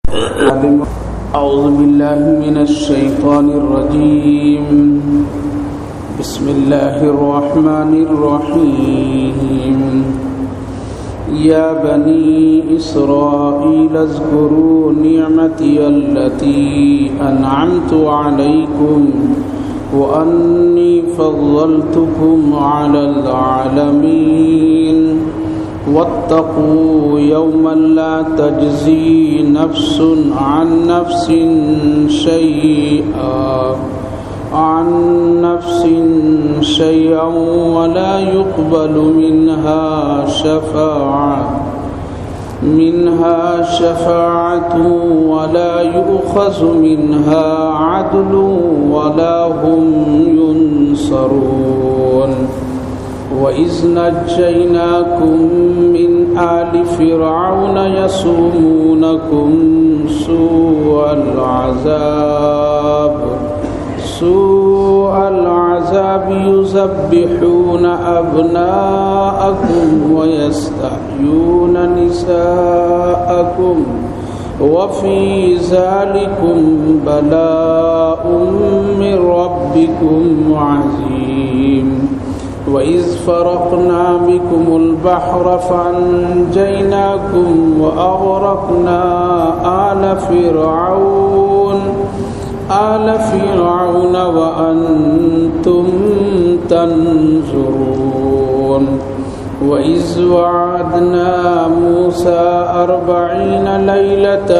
أعوذ بالله من الشيطان الرجيم. بسم الله الرحمن الرحيم. يا بني إسرائيل اذكروا نعمتي التي أنعمت عليكم وأني فضلتكم على العالمين. واتقوا يوما لا تجزي نفس عن نفس شيئا ولا يقبل منها شفاعة ولا يؤخذ منها عدل ولا هم ينصرون. وَإِذْ نَجَّيْنَاكُمْ مِنْ آلِ فِرْعَوْنَ يَسُومُونَكُمْ سُوءَ الْعَذَابِ يُذَبِّحُونَ أَبْنَاءَكُمْ وَيَسْتَحْيُونَ نِسَاءَكُمْ وَفِي ذَلِكُمْ بَلَاءٌ مِّن رَّبِّكُمْ عَظِيمٌ. وَإِذْ فَرَقْنَا بِكُمُ الْبَحْرَ فَأَنْجَيْنَاكُمْ وَأَغْرَقْنَا آلَ فِرْعَوْنَ وَأَنْتُمْ تَنْظُرُونَ. وَإِذْ وَعَدْنَا مُوسَى 40 لَيْلَةً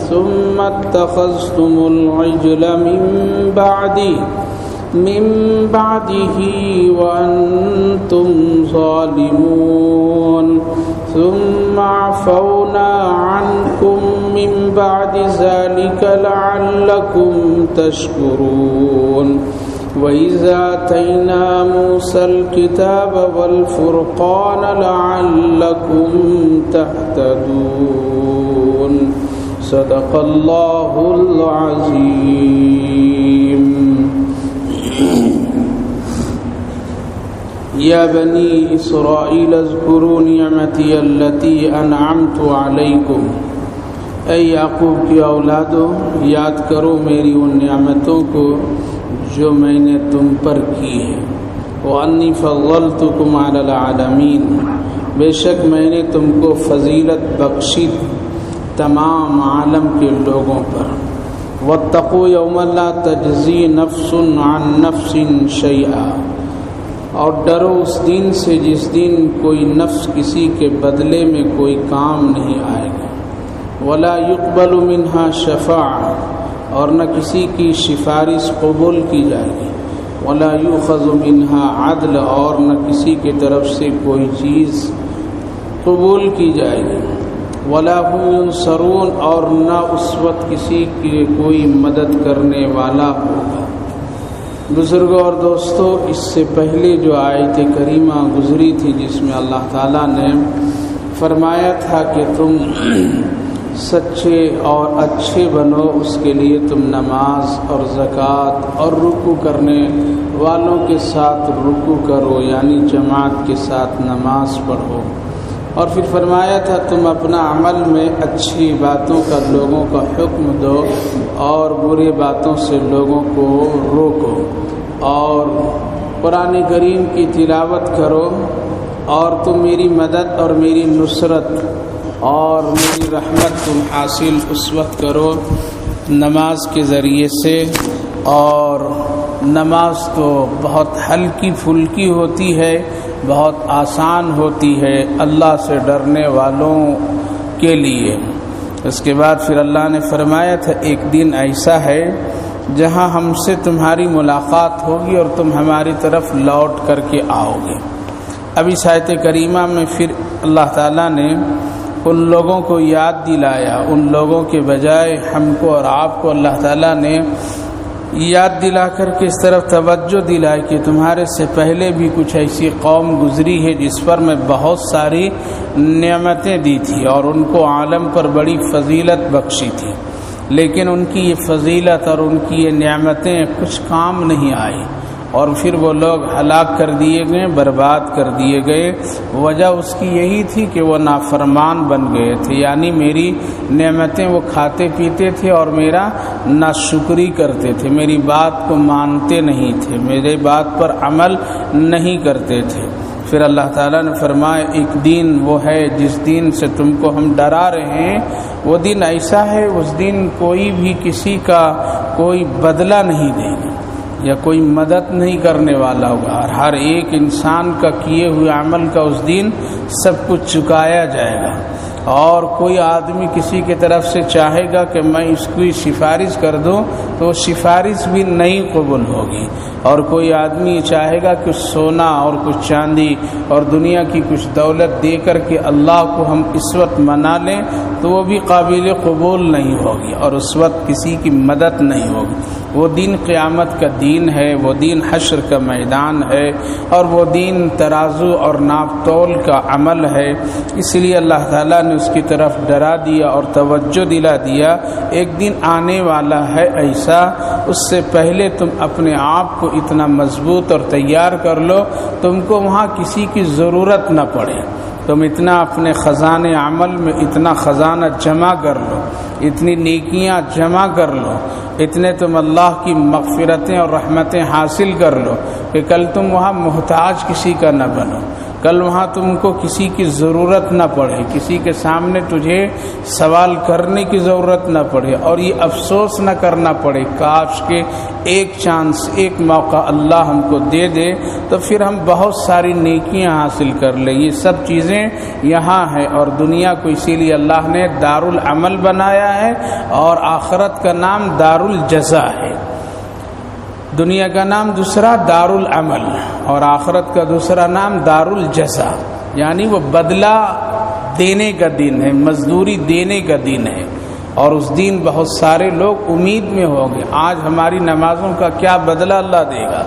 ثُمَّ اتَّخَذْتُمُ الْعِجْلَ من بعده وأنتم ظالمون. ثم عفونا عنكم من بعد ذلك لعلكم تشكرون. وإذا آتينا موسى الكتاب والفرقان لعلكم تهتدون. صدق الله العظيم. یا بنی اسرائیل اذکروا نعمتی التی انعمت علیکم. اے یعقوب کی اولادو، یاد کرو میری ان نعمتوں کو جو میں نے تم پر کی ہے. وانی فضلتکم علی العالمین، بے شک میں نے تم کو فضیلت بخشی تمام عالم کے لوگوں پر. واتقوا یوما لا تجزی نفس عن نفس شیئا، اور ڈرو اس دن سے جس دن کوئی نفس کسی کے بدلے میں کوئی کام نہیں آئے گا. ولا يقبل منها شفاعہ، اور نہ کسی کی سفارش قبول کی جائے گی. ولا يؤخذ منها عدل، اور نہ کسی کی طرف سے کوئی چیز قبول کی جائے گی. ولا هم ينصرون، اور نہ اس وقت کسی کی کوئی مدد کرنے والا ہوگا. بزرگوں اور دوستوں، اس سے پہلے جو آیت کریمہ گزری تھی جس میں اللہ تعالیٰ نے فرمایا تھا کہ تم سچے اور اچھے بنو، اس کے لیے تم نماز اور زکوٰۃ اور رکوع کرنے والوں کے ساتھ رکوع کرو، یعنی جماعت کے ساتھ نماز پڑھو. اور پھر فرمایا تھا تم اپنا عمل میں اچھی باتوں کا لوگوں کا حکم دو اور بری باتوں سے لوگوں کو روکو، اور قرآن کریم کی تلاوت کرو. اور تم میری مدد اور میری نصرت اور میری رحمت تم حاصل اس وقت کرو نماز کے ذریعے سے. اور نماز تو بہت ہلکی پھلکی ہوتی ہے، بہت آسان ہوتی ہے اللہ سے ڈرنے والوں کے لیے. اس کے بعد پھر اللہ نے فرمایا تھا ایک دن ایسا ہے جہاں ہم سے تمہاری ملاقات ہوگی اور تم ہماری طرف لوٹ کر کے آؤ گے. اب اس آیت کریمہ میں پھر اللہ تعالیٰ نے ان لوگوں کو یاد دلایا، ان لوگوں کے بجائے ہم کو اور آپ کو اللہ تعالیٰ نے یاد دلا کر کے اس طرف توجہ دلائی کہ تمہارے سے پہلے بھی کچھ ایسی قوم گزری ہے جس پر میں بہت ساری نعمتیں دی تھی اور ان کو عالم پر بڑی فضیلت بخشی تھی، لیکن ان کی یہ فضیلت اور ان کی یہ نعمتیں کچھ کام نہیں آئی. اور پھر وہ لوگ ہلاک کر دیے گئے، برباد کر دیے گئے۔ وجہ اس کی یہی تھی کہ وہ نافرمان بن گئے تھے، یعنی میری نعمتیں وہ کھاتے پیتے تھے اور میرا ناشکری کرتے تھے، میری بات کو مانتے نہیں تھے، میرے بات پر عمل نہیں کرتے تھے۔ پھر اللہ تعالیٰ نے فرمایا ایک دن وہ ہے جس دن سے تم کو ہم ڈرا رہے ہیں، وہ دن ایسا ہے اس دن کوئی بھی کسی کا کوئی بدلہ نہیں دے گا یا کوئی مدد نہیں کرنے والا ہوگا، اور ہر ایک انسان کا کیے ہوئے عمل کا اس دن سب کچھ چکایا جائے گا۔ اور کوئی آدمی کسی کی طرف سے چاہے گا کہ میں اس کی سفارش کر دوں تو سفارش بھی نہیں قبول ہوگی، اور کوئی آدمی چاہے گا کہ سونا اور کچھ چاندی اور دنیا کی کچھ دولت دے کر کے اللہ کو ہم اس وقت منا لیں تو وہ بھی قابل قبول نہیں ہوگی، اور اس وقت کسی کی مدد نہیں ہوگی۔ وہ دن قیامت کا دن ہے، وہ دن حشر کا میدان ہے، اور وہ دن ترازو اور ناپ تول کا عمل ہے۔ اس لیے اللہ تعالیٰ نے اس کی طرف ڈرا دیا اور توجہ دلا دیا، ایک دن آنے والا ہے ایسا، اس سے پہلے تم اپنے آپ کو اتنا مضبوط اور تیار کر لو تم کو وہاں کسی کی ضرورت نہ پڑے، تم اتنا اپنے خزانے عمل میں اتنا خزانہ جمع کر لو، اتنی نیکیاں جمع کر لو، اتنے تم اللہ کی مغفرتیں اور رحمتیں حاصل کر لو کہ کل تم وہاں محتاج کسی کا نہ بنو، کل وہاں تم کو کسی کی ضرورت نہ پڑے، کسی کے سامنے تجھے سوال کرنے کی ضرورت نہ پڑے، اور یہ افسوس نہ کرنا پڑے کاش کہ ایک چانس، ایک موقع اللہ ہم کو دے دے تو پھر ہم بہت ساری نیکیاں حاصل کر لیں۔ یہ سب چیزیں یہاں ہیں، اور دنیا کو اسی لیے اللہ نے دار العمل بنایا ہے، اور آخرت کا نام دار الجزا ہے۔ دنیا کا نام دوسرا دار العمل اور آخرت کا دوسرا نام دار الجزا، یعنی وہ بدلہ دینے کا دن ہے، مزدوری دینے کا دن ہے، اور اس دن بہت سارے لوگ امید میں ہوں گے آج ہماری نمازوں کا کیا بدلہ اللہ دے گا،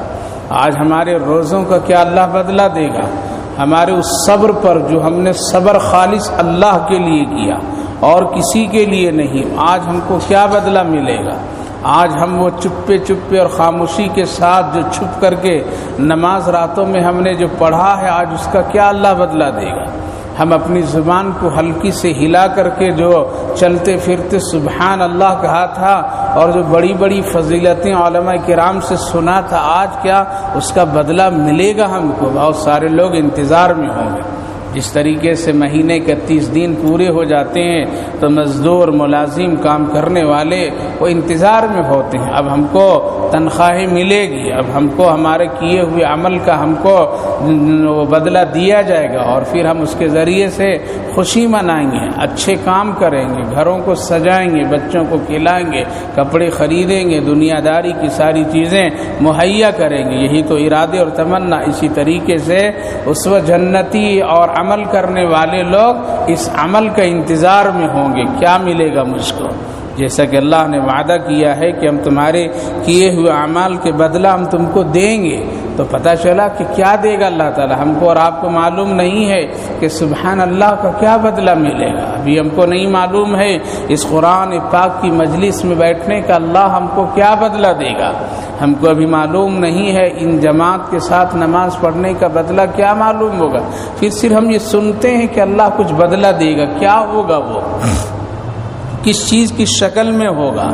آج ہمارے روزوں کا کیا اللہ بدلہ دے گا، ہمارے اس صبر پر جو ہم نے صبر خالص اللہ کے لیے کیا اور کسی کے لیے نہیں، آج ہم کو کیا بدلہ ملے گا۔ آج ہم وہ چپے اور خاموشی کے ساتھ جو چھپ کر کے نماز راتوں میں ہم نے جو پڑھا ہے، آج اس کا کیا اللہ بدلہ دے گا۔ ہم اپنی زبان کو ہلکی سے ہلا کر کے جو چلتے پھرتے سبحان اللہ کہا تھا اور جو بڑی بڑی فضیلتیں علماء کرام سے سنا تھا، آج کیا اس کا بدلہ ملے گا ہم کو؟ بہت سارے لوگ انتظار میں ہوں گے۔ جس طریقے سے مہینے کے 30 دن پورے ہو جاتے ہیں تو مزدور، ملازم، کام کرنے والے وہ انتظار میں ہوتے ہیں، اب ہم کو تنخواہیں ملے گی، اب ہم کو ہمارے کیے ہوئے عمل کا ہم کو وہ بدلہ دیا جائے گا، اور پھر ہم اس کے ذریعے سے خوشی منائیں گے، اچھے کام کریں گے، گھروں کو سجائیں گے، بچوں کو کھلائیں گے، کپڑے خریدیں گے، دنیا داری کی ساری چیزیں مہیا کریں گے۔ یہی تو ارادے اور تمنا۔ اسی طریقے سے اس وقت جنتی اور عمل کرنے والے لوگ اس عمل کا انتظار میں ہوں گے، کیا ملے گا مجھ کو، جیسا کہ اللہ نے وعدہ کیا ہے کہ ہم تمہارے کیے ہوئے اعمال کے بدلہ ہم تم کو دیں گے۔ تو پتہ چلا کہ کیا دے گا اللہ تعالی ہم کو، اور آپ کو معلوم نہیں ہے کہ سبحان اللہ کا کیا بدلہ ملے گا، ابھی ہم کو نہیں معلوم ہے اس قرآن پاک کی مجلس میں بیٹھنے کا اللہ ہم کو کیا بدلہ دے گا، ہم کو ابھی معلوم نہیں ہے ان جماعت کے ساتھ نماز پڑھنے کا بدلہ کیا معلوم ہوگا، پھر صرف ہم یہ سنتے ہیں کہ اللہ کچھ بدلہ دے گا، کیا ہوگا، وہ کس چیز کی شکل میں ہوگا۔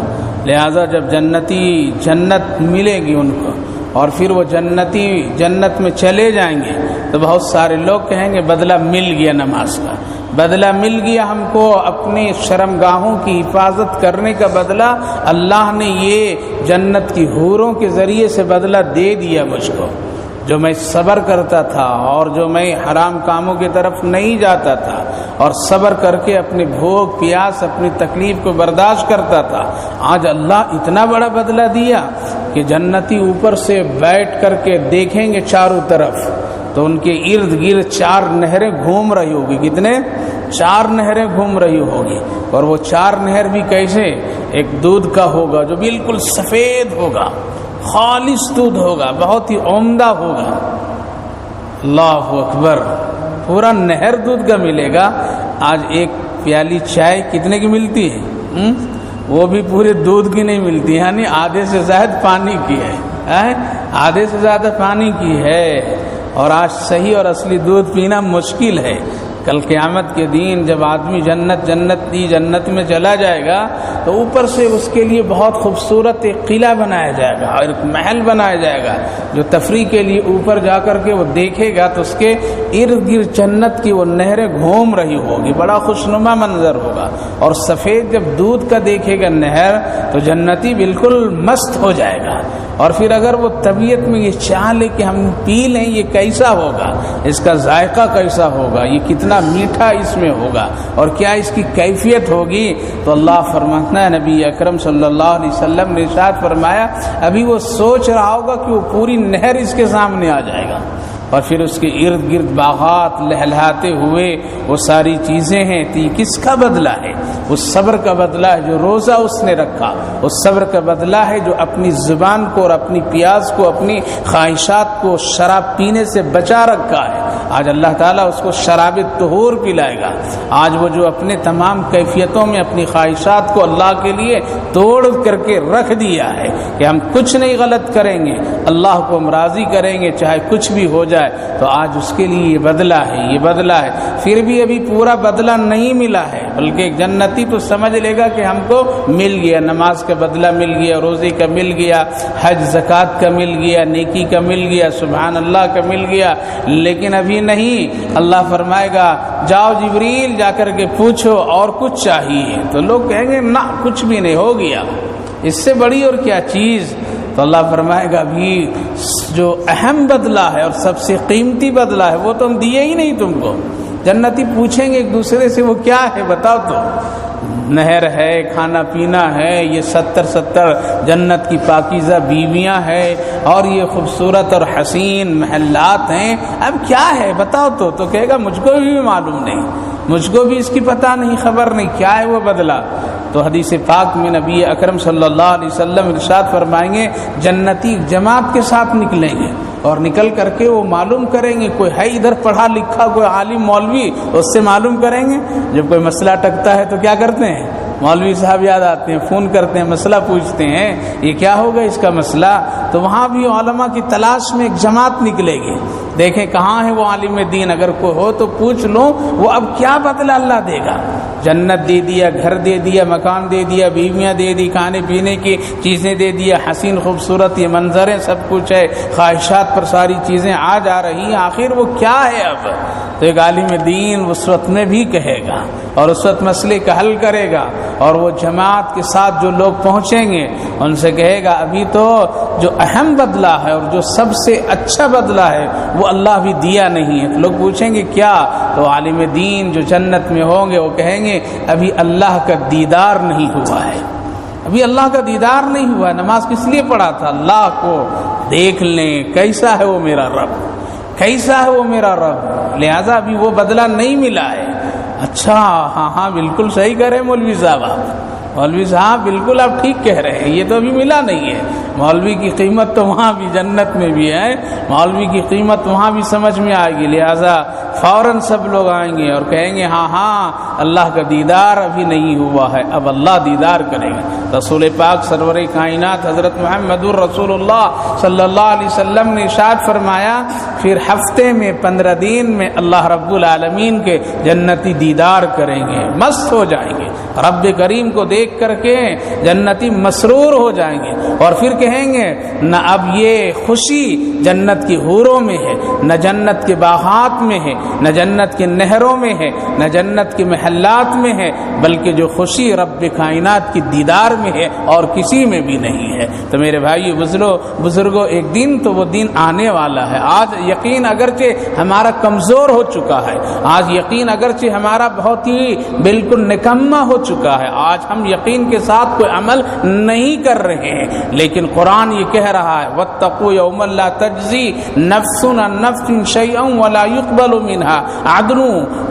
لہذا جب جنتی جنت ملے گی ان کو اور پھر وہ جنتی جنت میں چلے جائیں گے تو بہت سارے لوگ کہیں گے بدلہ مل گیا، نماز کا بدلہ مل گیا، ہم کو اپنے شرمگاہوں کی حفاظت کرنے کا بدلہ اللہ نے یہ جنت کی حوروں کے ذریعے سے بدلہ دے دیا مجھ کو، جو میں صبر کرتا تھا اور جو میں حرام کاموں کی طرف نہیں جاتا تھا اور صبر کر کے اپنے بھوک پیاس اپنی تکلیف کو برداشت کرتا تھا، آج اللہ اتنا بڑا بدلہ دیا کہ جنتی اوپر سے بیٹھ کر کے دیکھیں گے چاروں طرف تو ان کے ارد گرد 4 نہریں گھوم رہی ہوگی، کتنے 4 نہریں گھوم رہی ہوگی، اور وہ 4 نہر بھی کیسے، ایک دودھ کا ہوگا جو بالکل سفید ہوگا، خالص دودھ ہوگا، بہت ہی عمدہ ہوگا، اللہ اکبر، پورا نہر دودھ کا ملے گا۔ آج ایک پیالی چائے کتنے کی ملتی ہے؟ وہ بھی پورے دودھ کی نہیں ملتی، یعنی آدھے سے زائد پانی کی ہے۔ آدھے سے زیادہ پانی کی ہے، اور آج صحیح اور اصلی دودھ پینا مشکل ہے۔ کل قیامت کے دن جب آدمی جنت میں چلا جائے گا تو اوپر سے اس کے لیے بہت خوبصورت ایک قلعہ بنایا جائے گا اور ایک محل بنایا جائے گا، جو تفریح کے لیے اوپر جا کر کے وہ دیکھے گا تو اس کے ارد گرد جنت کی وہ نہریں گھوم رہی ہوگی، بڑا خوشنما منظر ہوگا، اور سفید جب دودھ کا دیکھے گا نہر تو جنتی بالکل مست ہو جائے گا۔ اور پھر اگر وہ طبیعت میں یہ چاہ لے کہ ہم پی لیں یہ کیسا ہوگا، اس کا ذائقہ کیسا ہوگا، یہ کتنا میٹھا اس میں ہوگا اور کیا اس کی کیفیت ہوگی، تو اللہ فرماتا ہے، نبی اکرم صلی اللہ علیہ وسلم نے ارشاد فرمایا ابھی وہ سوچ رہا ہوگا کہ وہ پوری نہر اس کے سامنے آ جائے گا، اور پھر اس کے ارد گرد باغات لہلہاتے ہوئے وہ ساری چیزیں ہیں، تو یہ کس کا بدلہ ہے؟ اس صبر کا بدلہ ہے جو روزہ اس نے رکھا، اس صبر کا بدلہ ہے جو اپنی زبان کو اور اپنی پیاس کو، اپنی خواہشات کو شراب پینے سے بچا رکھا ہے۔ آج اللہ تعالیٰ اس کو شراب طہور پلائے گا۔ آج وہ جو اپنے تمام کیفیتوں میں اپنی خواہشات کو اللہ کے لیے توڑ کر کے رکھ دیا ہے کہ ہم کچھ نہیں غلط کریں گے، اللہ کو ہم راضی کریں گے چاہے کچھ بھی ہو جائے، تو آج اس کے لیے یہ بدلہ ہے، یہ بدلہ ہے۔ پھر بھی ابھی پورا بدلہ نہیں ملا ہے، بلکہ ایک جنتی تو سمجھ لے گا کہ ہم کو مل گیا، نماز کا بدلہ مل گیا، روزے کا مل گیا، حج زکوٰۃ کا مل گیا، نیکی کا مل گیا، سبحان اللہ کا مل گیا، لیکن ابھی نہیں۔ اللہ فرمائے گا جاؤ جبریل جا کر کے پوچھو اور کچھ چاہیے، تو لوگ کہیں گے نہ کچھ بھی نہیں، ہو گیا، اس سے بڑی اور کیا چیز؟ تو اللہ فرمائے گا ابھی جو اہم بدلہ ہے اور سب سے قیمتی بدلہ ہے وہ تو ہم دیے ہی نہیں تم کو۔ جنتی پوچھیں گے ایک دوسرے سے وہ کیا ہے بتاؤ، تو نہر ہے، کھانا پینا ہے، یہ 70 جنت کی پاکیزہ بیویاں ہیں، اور یہ خوبصورت اور حسین محلات ہیں، اب کیا ہے بتاؤ، تو کہے گا مجھ کو بھی معلوم نہیں، مجھ کو بھی اس کی پتہ نہیں، خبر نہیں کیا ہے وہ بدلہ۔ تو حدیث پاک میں نبی اکرم صلی اللہ علیہ وسلم ارشاد فرمائیں گے جنتی جماعت کے ساتھ نکلیں گے، اور نکل کر کے وہ معلوم کریں گے، کوئی ہے ادھر پڑھا لکھا کوئی عالم مولوی، اس سے معلوم کریں گے۔ جب کوئی مسئلہ ٹکتا ہے تو کیا کرتے ہیں؟ مولوی صاحب یاد آتے ہیں، فون کرتے ہیں، مسئلہ پوچھتے ہیں یہ کیا ہوگا اس کا مسئلہ، تو وہاں بھی علماء کی تلاش میں ایک جماعت نکلے گی، دیکھیں کہاں ہے وہ عالم دین، اگر کوئی ہو تو پوچھ لو وہ اب کیا بدلہ اللہ دے گا۔ جنت دے دیا، گھر دے دیا، مکان دے دیا، بیویاں دے دی، کھانے پینے کی چیزیں دے دیا، حسین خوبصورت یہ منظریں سب کچھ ہے، خواہشات پر ساری چیزیں آ جا رہی ہیں، آخر وہ کیا ہے اب؟ تو ایک عالم دین اس وقت میں بھی کہے گا اور اس وقت مسئلے کا حل کرے گا، اور وہ جماعت کے ساتھ جو لوگ پہنچیں گے ان سے کہے گا ابھی تو جو اہم بدلہ ہے اور جو سب سے اچھا بدلہ ہے وہ اللہ بھی دیا نہیں ہے۔ تو لوگ پوچھیں گے کیا؟ تو عالم دین جو جنت میں ہوں گے وہ کہیں گے ابھی اللہ کا دیدار نہیں ہوا ہے، ابھی اللہ کا دیدار نہیں ہوا ہے، نماز کس لیے پڑھا تھا؟ اللہ کو دیکھ لیں کیسا ہے وہ میرا رب، کیسا ہے وہ میرا رب، لہذا ابھی وہ بدلہ نہیں ملا ہے۔ اچھا ہاں بالکل صحیح کہہ رہے ہیں مولوی صاحب، آپ مولوی صاحب بالکل آپ ٹھیک کہہ رہے ہیں، یہ تو ابھی ملا نہیں ہے۔ مولوی کی قیمت تو وہاں بھی جنت میں بھی ہے، مولوی کی قیمت وہاں بھی سمجھ میں آئے گی، لہذا فوراً سب لوگ آئیں گے اور کہیں گے ہاں اللہ کا دیدار ابھی نہیں ہوا ہے، اب اللہ دیدار کرے گا۔ رسول پاک سرور کائنات حضرت محمد الرسول اللہ صلی اللہ علیہ وسلم نے ارشاد فرمایا پھر ہفتے میں 15 دن میں اللہ رب العالمین کے جنتی دیدار کریں گے، مست ہو جائیں گے، رب کریم کو دیکھ کر کے جنتی مسرور ہو جائیں گے، اور پھر کہیں گے نہ اب یہ خوشی جنت کی حوروں میں ہے، نہ جنت کے باغات میں ہے، نہ جنت کی نہروں میں ہے، نہ جنت کے محلات میں ہے، بلکہ جو خوشی رب کائنات کی دیدار میں ہے اور کسی میں بھی نہیں ہے۔ تو میرے بھائی بزرگوں ایک دن تو وہ دن آنے والا ہے۔ آج یقین اگرچہ ہمارا کمزور ہو چکا ہے، آج یقین اگرچہ ہمارا بہت ہی بالکل نکما ہو چکا ہے، آج ہم یقین کے ساتھ کوئی عمل نہیں کر رہے ہیں، لیکن قرآن یہ کہہ رہا ہے وَاتَّقُوا يَوْمًا لَا تَجْزِي نَفْسٌ عَن نَفْسٍ شَيْئًا وَلَا يُقْبَلُ منها عدل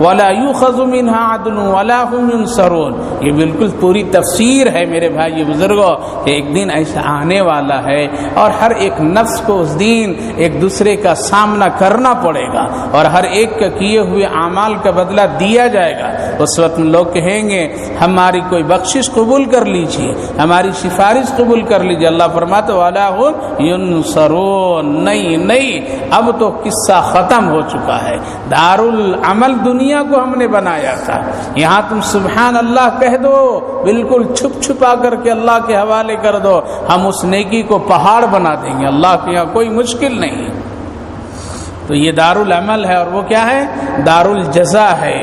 ولا يؤخذ منها عدل ولا هم ينصرون. یہ بالکل پوری تفسیر ہے میرے بھائی بزرگوں کہ ایک دن ایسا آنے والا ہے اور ہر ایک نفس کو اس دن ایک دوسرے کا سامنا کرنا پڑے گا اور ہر ایک کا کیے ہوئے اعمال کا بدلہ دیا جائے گا. اس وقت لوگ کہیں گے ہماری کوئی بخشش قبول کر لیجیے, ہماری سفارش قبول کر لیجیے. اللہ فرماتا وَلَا هُمْ يُنصَرُونَ. نہیں اب تو قصہ ختم ہو چکا ہے. دارالعمل دنیا کو ہم نے بنایا تھا, یہاں تم سبحان اللہ کہہ دو, بالکل چھپ چھپا کر کے اللہ کے حوالے کر دو, ہم اس نیکی کو پہاڑ بنا دیں گے. اللہ کے یہاں کوئی مشکل نہیں. تو یہ دارالعمل ہے اور وہ کیا ہے؟ دارالجزا ہے.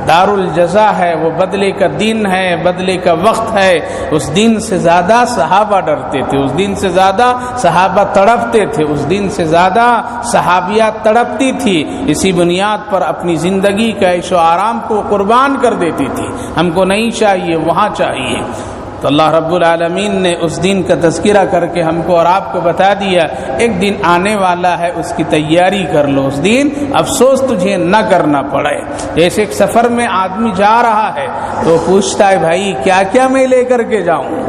دارالجزا ہے, وہ بدلے کا دن ہے, بدلے کا وقت ہے. اس دن سے زیادہ صحابہ ڈرتے تھے, اس دن سے زیادہ صحابہ تڑپتے تھے, اس دن سے زیادہ صحابیات تڑپتی تھی. اسی بنیاد پر اپنی زندگی کا عیش و آرام کو قربان کر دیتی تھی. ہم کو نہیں چاہیے, وہاں چاہیے. تو اللہ رب العالمین نے اس دن کا تذکرہ کر کے ہم کو اور آپ کو بتا دیا ایک دن آنے والا ہے, اس کی تیاری کر لو. اس دن افسوس تجھے نہ کرنا پڑے. جیسے ایک سفر میں آدمی جا رہا ہے تو پوچھتا ہے بھائی کیا کیا میں لے کر کے جاؤں,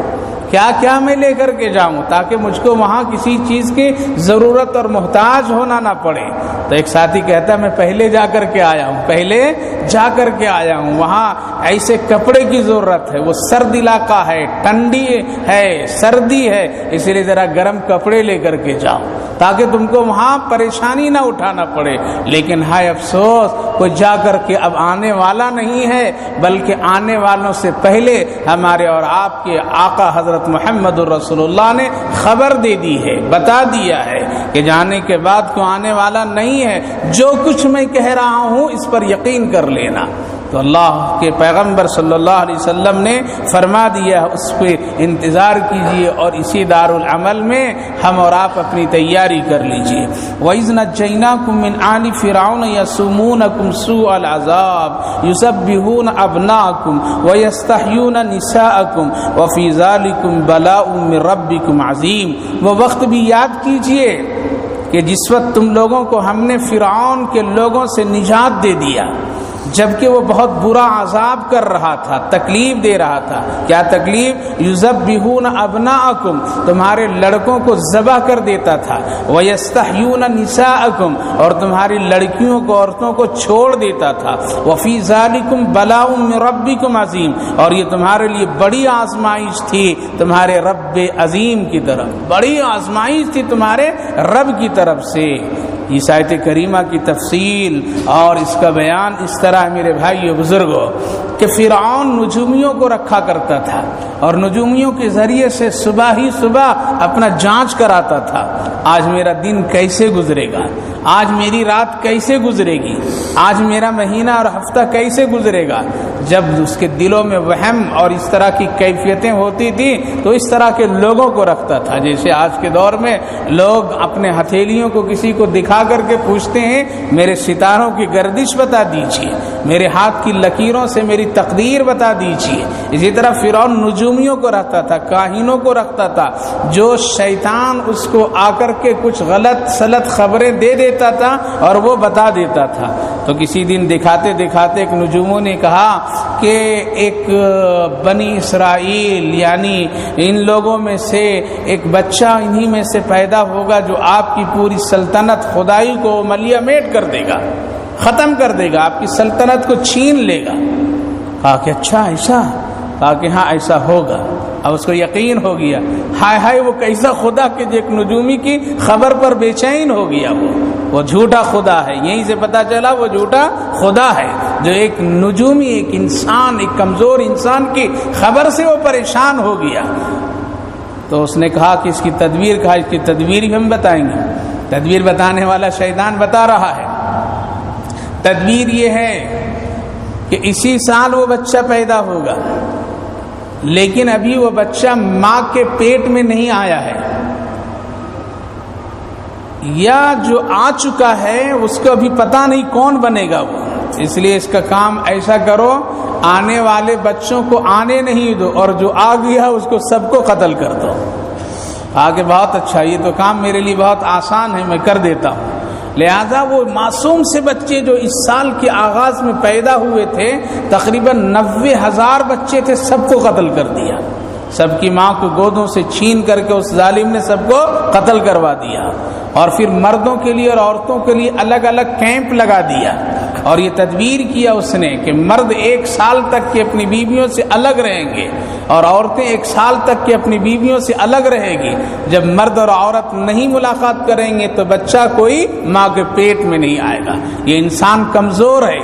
کیا کیا میں لے کر کے جاؤں تاکہ مجھ کو وہاں کسی چیز کی ضرورت اور محتاج ہونا نہ پڑے. تو ایک ساتھی کہتا ہے میں پہلے جا کر کے آیا ہوں, پہلے جا کر کے آیا ہوں, وہاں ایسے کپڑے کی ضرورت ہے, وہ سرد علاقہ ہے, ٹھنڈی ہے, سردی ہے, اس لیے ذرا گرم کپڑے لے کر کے جاؤ تاکہ تم کو وہاں پریشانی نہ اٹھانا پڑے. لیکن ہائے افسوس کوئی جا کر کے اب آنے والا نہیں ہے, بلکہ آنے والوں سے پہلے ہمارے اور آپ کے آقا حضرت محمد الرسول اللہ نے خبر دے دی ہے, بتا دیا ہے کہ جانے کے بعد کو آنے والا نہیں ہے. جو کچھ میں کہہ رہا ہوں اس پر یقین کر لینا. تو اللہ کے پیغمبر صلی اللہ علیہ وسلم نے فرما دیا, اس پہ انتظار کیجیے اور اسی دارالعمل میں ہم اور آپ اپنی تیاری کر لیجیے. وَإِذْ نَجَّيْنَاكُمْ مِنْ آلِ فِرْعَوْنَ يَسُومُونَكُمْ سُوءَ الْعَذَابِ يُذَبِّحُونَ أَبْنَاءَكُمْ وَيَسْتَحْيُونَ نِسَاءَكُمْ وَفِي ذَلِكُمْ بَلَاءٌ مِّن رَبِّكُمْ عَظِيمٌ. وہ وقت بھی یاد کیجیے کہ جس وقت تم لوگوں کو ہم نے فرعون کے لوگوں سے نجات دے دیا, جبکہ وہ بہت برا عذاب کر رہا تھا, تکلیف دے رہا تھا. کیا تکلیف؟ یذبحون ابناءکم, تمہارے لڑکوں کو ذبح کر دیتا تھا. ویستحیون نساءکم, اور تمہاری لڑکیوں کو, عورتوں کو چھوڑ دیتا تھا. وفی ذالکم بلاء من ربکم عظیم, اور یہ تمہارے لیے بڑی آزمائش تھی تمہارے رب عظیم کی طرف, بڑی آزمائش تھی تمہارے رب کی طرف سے. اس آیت کریمہ کی تفصیل اور اس کا بیان اس طرح ہے میرے بھائیو بزرگوں کہ فرعون نجومیوں کو رکھا کرتا تھا اور نجومیوں کے ذریعے سے صبح ہی صبح اپنا جانچ کراتا تھا. آج میرا دن کیسے گزرے گا, آج میری رات کیسے گزرے گی, آج میرا مہینہ اور ہفتہ کیسے گزرے گا. جب اس کے دلوں میں وہم اور اس طرح کی کیفیتیں ہوتی تھی تو اس طرح کے لوگوں کو رکھتا تھا. جیسے آج کے دور میں لوگ اپنے ہتھیلیوں کو کسی کو دکھا کر کے پوچھتے ہیں میرے ستاروں کی گردش بتا دیجیے, میرے ہاتھ کی لکیروں سے میری تقدیر بتا دیجیے. اسی طرح فرعون نجومیوں کو رکھتا تھا, کاہنوں کو رکھتا تھا, جو شیطان اس کو آ کر کے کچھ غلط سلط خبریں دے دیتا تھا اور وہ بتا دیتا تھا. تو کسی دن دکھاتے دکھاتے ایک نجوموں نے کہا کہ ایک بنی اسرائیل یعنی ان لوگوں میں سے ایک بچہ انہی میں سے پیدا ہوگا جو آپ کی پوری سلطنت خدائی کو ملیہ میٹ کر دے گا, ختم کر دے گا, آپ کی سلطنت کو چھین لے گا. کہا کہ اچھا ایسا, کہا کہ ہاں ایسا ہوگا. اب اس کو یقین ہو گیا, ہائے ہائے وہ کیسا خدا کہ جو ایک نجومی کی خبر پر بے چین ہو گیا, وہ جھوٹا خدا ہے. یہیں سے پتا چلا وہ جھوٹا خدا ہے جو ایک نجومی, ایک انسان, ایک کمزور انسان کی خبر سے وہ پریشان ہو گیا. تو اس نے کہا کہ اس کی تدبیر, کہا اس کی تدبیر ہی ہم بتائیں گے. تدبیر بتانے والا شیطان بتا رہا ہے. تدبیر یہ ہے کہ اسی سال وہ بچہ پیدا ہوگا, لیکن ابھی وہ بچہ ماں کے پیٹ میں نہیں آیا ہے, یا جو آ چکا ہے اس کو ابھی پتہ نہیں کون بنے گا وہ. اس لیے اس کا کام ایسا کرو, آنے والے بچوں کو آنے نہیں دو, اور جو آ گیا اس کو سب کو قتل کر دو. آگے بہت اچھا, یہ تو کام میرے لیے بہت آسان ہے, میں کر دیتا ہوں. لہذا وہ معصوم سے بچے جو اس سال کے آغاز میں پیدا ہوئے تھے، تقریباً 90,000 بچے تھے، سب کو قتل کر دیا، سب کی ماں کو گودوں سے چھین کر کے اس ظالم نے سب کو قتل کروا دیا، اور پھر مردوں کے لیے اور عورتوں کے لیے الگ الگ کیمپ لگا دیا، اور یہ تدبیر کیا اس نے کہ مرد 1 سال تک کے اپنی بیویوں سے الگ رہیں گے اور عورتیں 1 سال تک کے اپنی بیویوں سے الگ رہیں گی۔ جب مرد اور عورت نہیں ملاقات کریں گے تو بچہ کوئی ماں کے پیٹ میں نہیں آئے گا۔ یہ انسان کمزور ہے،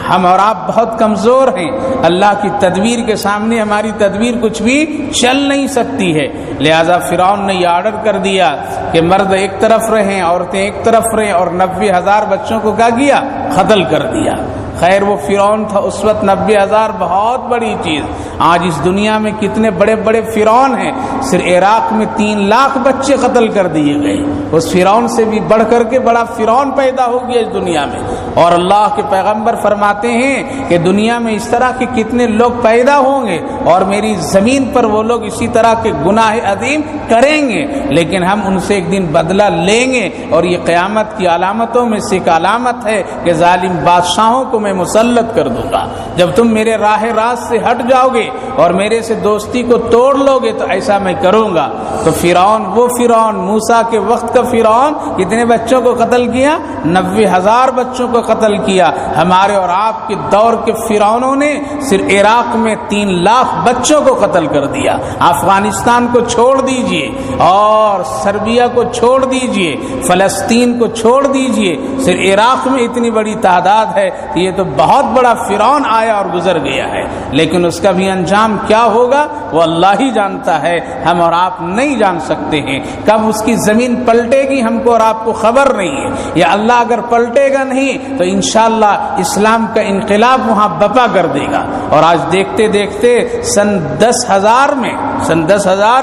ہم اور آپ بہت کمزور ہیں، اللہ کی تدبیر کے سامنے ہماری تدبیر کچھ بھی چل نہیں سکتی ہے۔ لہذا فرعون نے یہ آرڈر کر دیا کہ مرد ایک طرف رہیں، عورتیں ایک طرف رہیں، اور 90,000 بچوں کو کیا کیا؟ قتل کر دیا۔ خیر وہ فرعون تھا اس وقت، 90,000 بہت بڑی چیز۔ آج اس دنیا میں کتنے بڑے بڑے فرعون ہیں، صرف عراق میں 3 لاکھ بچے قتل کر دیے گئے۔ اس فرعون سے بھی بڑھ کر کے بڑا فرعون پیدا ہو گیا اس دنیا میں، اور اللہ کے پیغمبر فرماتے ہیں کہ دنیا میں اس طرح کے کتنے لوگ پیدا ہوں گے، اور میری زمین پر وہ لوگ اسی طرح کے گناہ عظیم کریں گے، لیکن ہم ان سے ایک دن بدلہ لیں گے۔ اور یہ قیامت کی علامتوں میں سے ایک علامت ہے کہ ظالم بادشاہوں کو میں مسلط کر دوں گا۔ جب تم میرے راہ راست سے ہٹ جاؤ گے اور میرے سے دوستی کو توڑ لو گے تو ایسا میں کروں گا۔ تو فرعون، وہ فرعون، موسیٰ کے وقت کا فرعون، کتنے بچوں کو قتل کیا؟ 90,000 بچوں کو قتل کیا۔ ہمارے اور آپ کے دور کے فرعونوں نے صرف عراق میں 3 لاکھ بچوں کو قتل کر دیا۔ افغانستان کو چھوڑ دیجئے اور سربیا کو چھوڑ دیجئے، فلسطین کو چھوڑ دیجئے، صرف عراق میں اتنی بڑی تعداد ہے کہ یہ تو بہت بڑا فرعون آیا اور گزر گیا ہے، لیکن اس کا بھی انجام کیا ہوگا وہ اللہ ہی جانتا ہے، ہم اور آپ نہیں جان سکتے ہیں۔ کب اس کی زمین پلٹے گی ہم کو اور آپ کو خبر نہیں ہے، یا اللہ اگر پلٹے گا نہیں تو انشاءاللہ اسلام کا انقلاب وہاں بپا کر دے گا۔ اور آج دیکھتے دیکھتے سن 10,000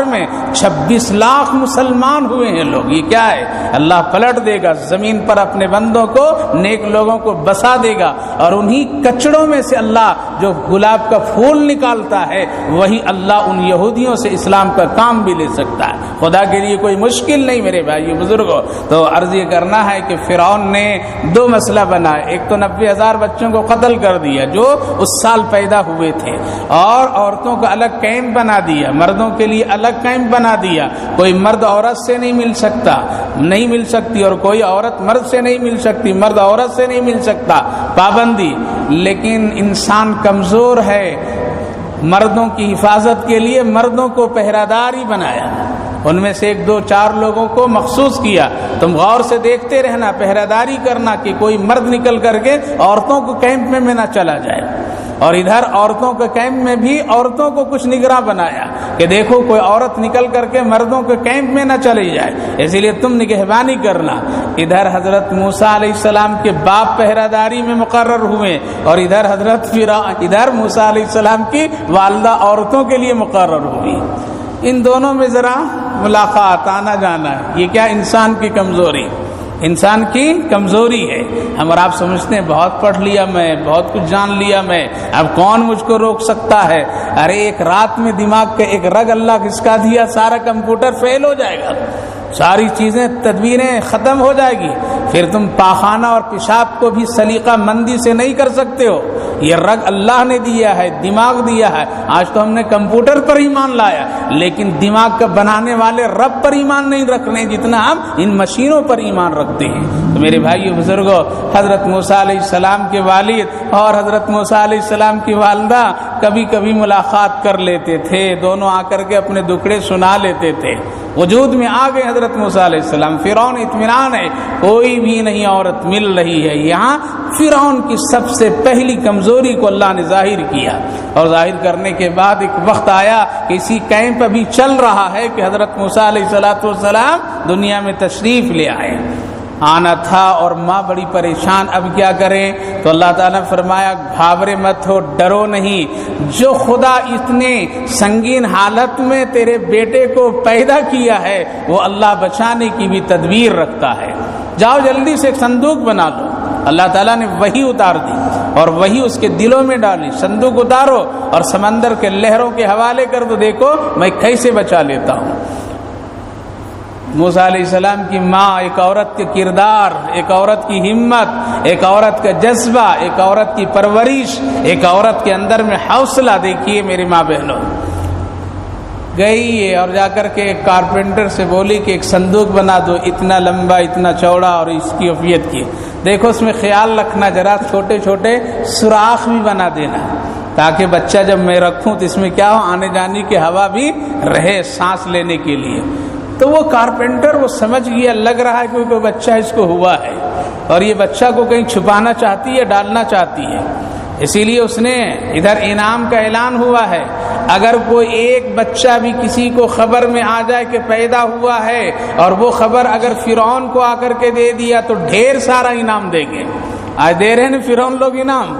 میں 26 لاکھ مسلمان ہوئے ہیں لوگ۔ یہ کیا ہے؟ اللہ پلٹ دے گا، زمین پر اپنے بندوں کو، نیک لوگوں کو بسا دے گا، اور انہی کچڑوں میں سے اللہ جو گلاب کا پھول نکالتا ہے وہی اللہ ان یہودیوں سے اسلام کا کام بھی لے سکتا ہے۔ خدا کے لیے کوئی مشکل نہیں میرے بھائی بزرگوں۔ تو عرض یہ کرنا ہے کہ فرعون نے 2 مسئلہ بنایا، ایک تو 90,000 بچوں کو قتل کر دیا جو اس سال پیدا ہوئے تھے، اور عورتوں کو الگ کیمپ بنا دیا، مردوں کے لیے الگ کیمپ بنا دیا، کوئی مرد عورت سے نہیں مل سکتی، اور کوئی عورت مرد سے نہیں مل سکتی، مرد عورت سے نہیں مل سکتا، پابندی۔ لیکن انسان کمزور ہے، مردوں کی حفاظت کے لیے مردوں کو پہرادار ہی بنایا، ان میں سے 1 2 4 لوگوں کو مخصوص کیا۔ تم غور سے دیکھتے رہنا، پہراداری کرنا کہ کوئی مرد نکل کر کے عورتوں کو کیمپ میں نہ چلا جائے، اور ادھر عورتوں کے کیمپ میں بھی عورتوں کو کچھ نگراں بنایا کہ دیکھو کوئی عورت نکل کر کے مردوں کے کیمپ میں نہ چلی جائے، اسی لیے تم نگہبانی کرنا۔ ادھر حضرت موسیٰ علیہ السلام کے باپ پہراداری میں مقرر ہوئے، اور ادھر موسیٰ علیہ السلام کی والدہ عورتوں کے لیے مقرر ہوئی۔ ان دونوں میں ذرا ملاقات، آنا جانا ہے۔ یہ کیا؟ انسان کی کمزوری، انسان کی کمزوری ہے۔ ہم اور آپ سمجھتے ہیں بہت پڑھ لیا میں، بہت کچھ جان لیا میں، اب کون مجھ کو روک سکتا ہے؟ ارے ایک رات میں دماغ کا ایک رگ اللہ کس کا دیا، سارا کمپیوٹر فیل ہو جائے گا، ساری چیزیں تدبیریں ختم ہو جائے گی، پھر تم پاخانہ اور پیشاب کو بھی سلیقہ مندی سے نہیں کر سکتے ہو۔ یہ رگ اللہ نے دیا ہے، دماغ دیا ہے۔ آج تو ہم نے کمپیوٹر پر ایمان لایا، لیکن دماغ کا بنانے والے رب پر ایمان نہیں رکھنے جتنا ہم ان مشینوں پر ایمان رکھتے ہیں۔ تو میرے بھائیو بزرگوں، حضرت موسیٰ علیہ السلام کے والد اور حضرت موسیٰ علیہ السلام کی والدہ کبھی کبھی ملاقات کر لیتے تھے، دونوں آ کر کے اپنے دکھڑے سنا لیتے تھے۔ وجود میں آ گئے حضرت موسیٰ علیہ السلام، فرعون اطمینان ہے، کوئی بھی نہیں عورت مل رہی ہے۔ یہاں فرعون کی سب سے پہلی کمزوری کو اللہ نے ظاہر کیا، اور ظاہر کرنے کے بعد ایک وقت آیا کہ اسی کیمپ ابھی چل رہا ہے کہ حضرت موسیٰ علیہ السلام دنیا میں تشریف لے آئے، آنا تھا، اور ماں بڑی پریشان، اب کیا کریں؟ تو اللہ تعالیٰ نے فرمایا گھابرے مت ہو، ڈرو نہیں، جو خدا اتنے سنگین حالت میں تیرے بیٹے کو پیدا کیا ہے وہ اللہ بچانے کی بھی تدبیر رکھتا ہے، جاؤ جلدی سے ایک صندوق بنا لو۔ اللہ تعالیٰ نے وحی اتار دی اور وحی اس کے دلوں میں ڈالی، صندوق اتارو اور سمندر کے لہروں کے حوالے کر دو، دیکھو میں کیسے بچا لیتا ہوں۔ موسیٰ علیہ السلام کی ماں، ایک عورت کے کردار، ایک عورت کی ہمت، ایک عورت کا جذبہ، ایک عورت کی پرورش، ایک عورت کے اندر میں حوصلہ دیکھیے میری ماں بہنوں. گئی ہے اور جا کر کے ایک کارپینٹر سے بولی کہ ایک صندوق بنا دو، اتنا لمبا اتنا چوڑا اور اس کی افیت کی. دیکھو اس میں خیال رکھنا، ذرا چھوٹے چھوٹے سوراخ بھی بنا دینا تاکہ بچہ جب میں رکھوں تو اس میں کیا ہو، آنے جانے کی ہوا بھی رہے سانس لینے کے لیے. تو وہ کارپینٹر وہ سمجھ گیا، لگ رہا ہے کہ کوئی بچہ اس کو ہوا ہے اور یہ بچہ کو کہیں چھپانا چاہتی ہے، ڈالنا چاہتی ہے. اسی لیے اس نے ادھر انعام کا اعلان ہوا ہے، اگر کوئی ایک بچہ بھی کسی کو خبر میں آ جائے کہ پیدا ہوا ہے اور وہ خبر اگر فرعون کو آ کر کے دے دیا تو ڈھیر سارا انعام دیں گے. آج دے رہے ہیں نا فرعون لوگ انعام،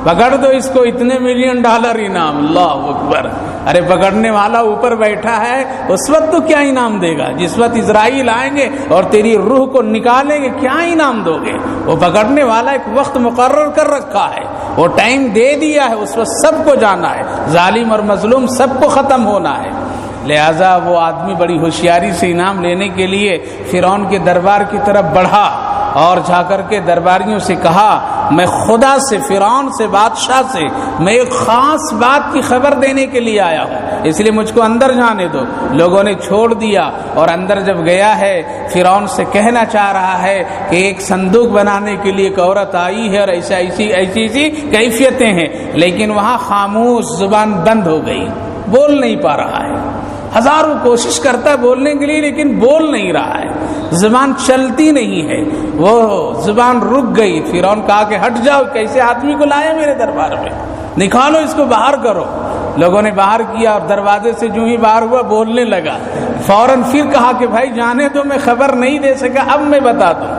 پکڑ دو اس کو اتنے $1,000,000 انعام. اللہ اکبر. ارے پکڑنے والا اوپر بیٹھا ہے، اس وقت تو کیا انعام دے گا؟ جس وقت اسرائیل آئیں گے اور تیری روح کو نکالیں گے کیا انعام دو گے؟ وہ پکڑنے والا ایک وقت مقرر کر رکھا ہے، وہ ٹائم دے دیا ہے، اس وقت سب کو جانا ہے، ظالم اور مظلوم سب کو ختم ہونا ہے. لہذا وہ آدمی بڑی ہوشیاری سے انعام لینے کے لیے فرعون کے دربار کی طرف بڑھا اور جا کر کے درباریوں سے کہا، میں خدا سے، فرعون سے، بادشاہ سے میں ایک خاص بات کی خبر دینے کے لیے آیا ہوں، اس لیے مجھ کو اندر جانے دو. لوگوں نے چھوڑ دیا اور اندر جب گیا ہے فرعون سے کہنا چاہ رہا ہے کہ ایک صندوق بنانے کے لیے ایک عورت آئی ہے اور ایسی کیفیتیں ہیں، لیکن وہاں خاموش، زبان بند ہو گئی، بول نہیں پا رہا ہے. ہزاروں کوشش کرتا ہے بولنے کے لیے لیکن بول نہیں رہا ہے، زبان چلتی نہیں ہے، وہ زبان رک گئی. فرعون کہا کہ ہٹ جاؤ، کیسے آدمی کو لائے میرے دربار میں، نکالو اس کو، باہر کرو. لوگوں نے باہر کیا اور دروازے سے جو ہی باہر ہوا بولنے لگا. فوراً پھر کہا کہ بھائی جانے تو میں خبر نہیں دے سکا، اب میں بتا دوں.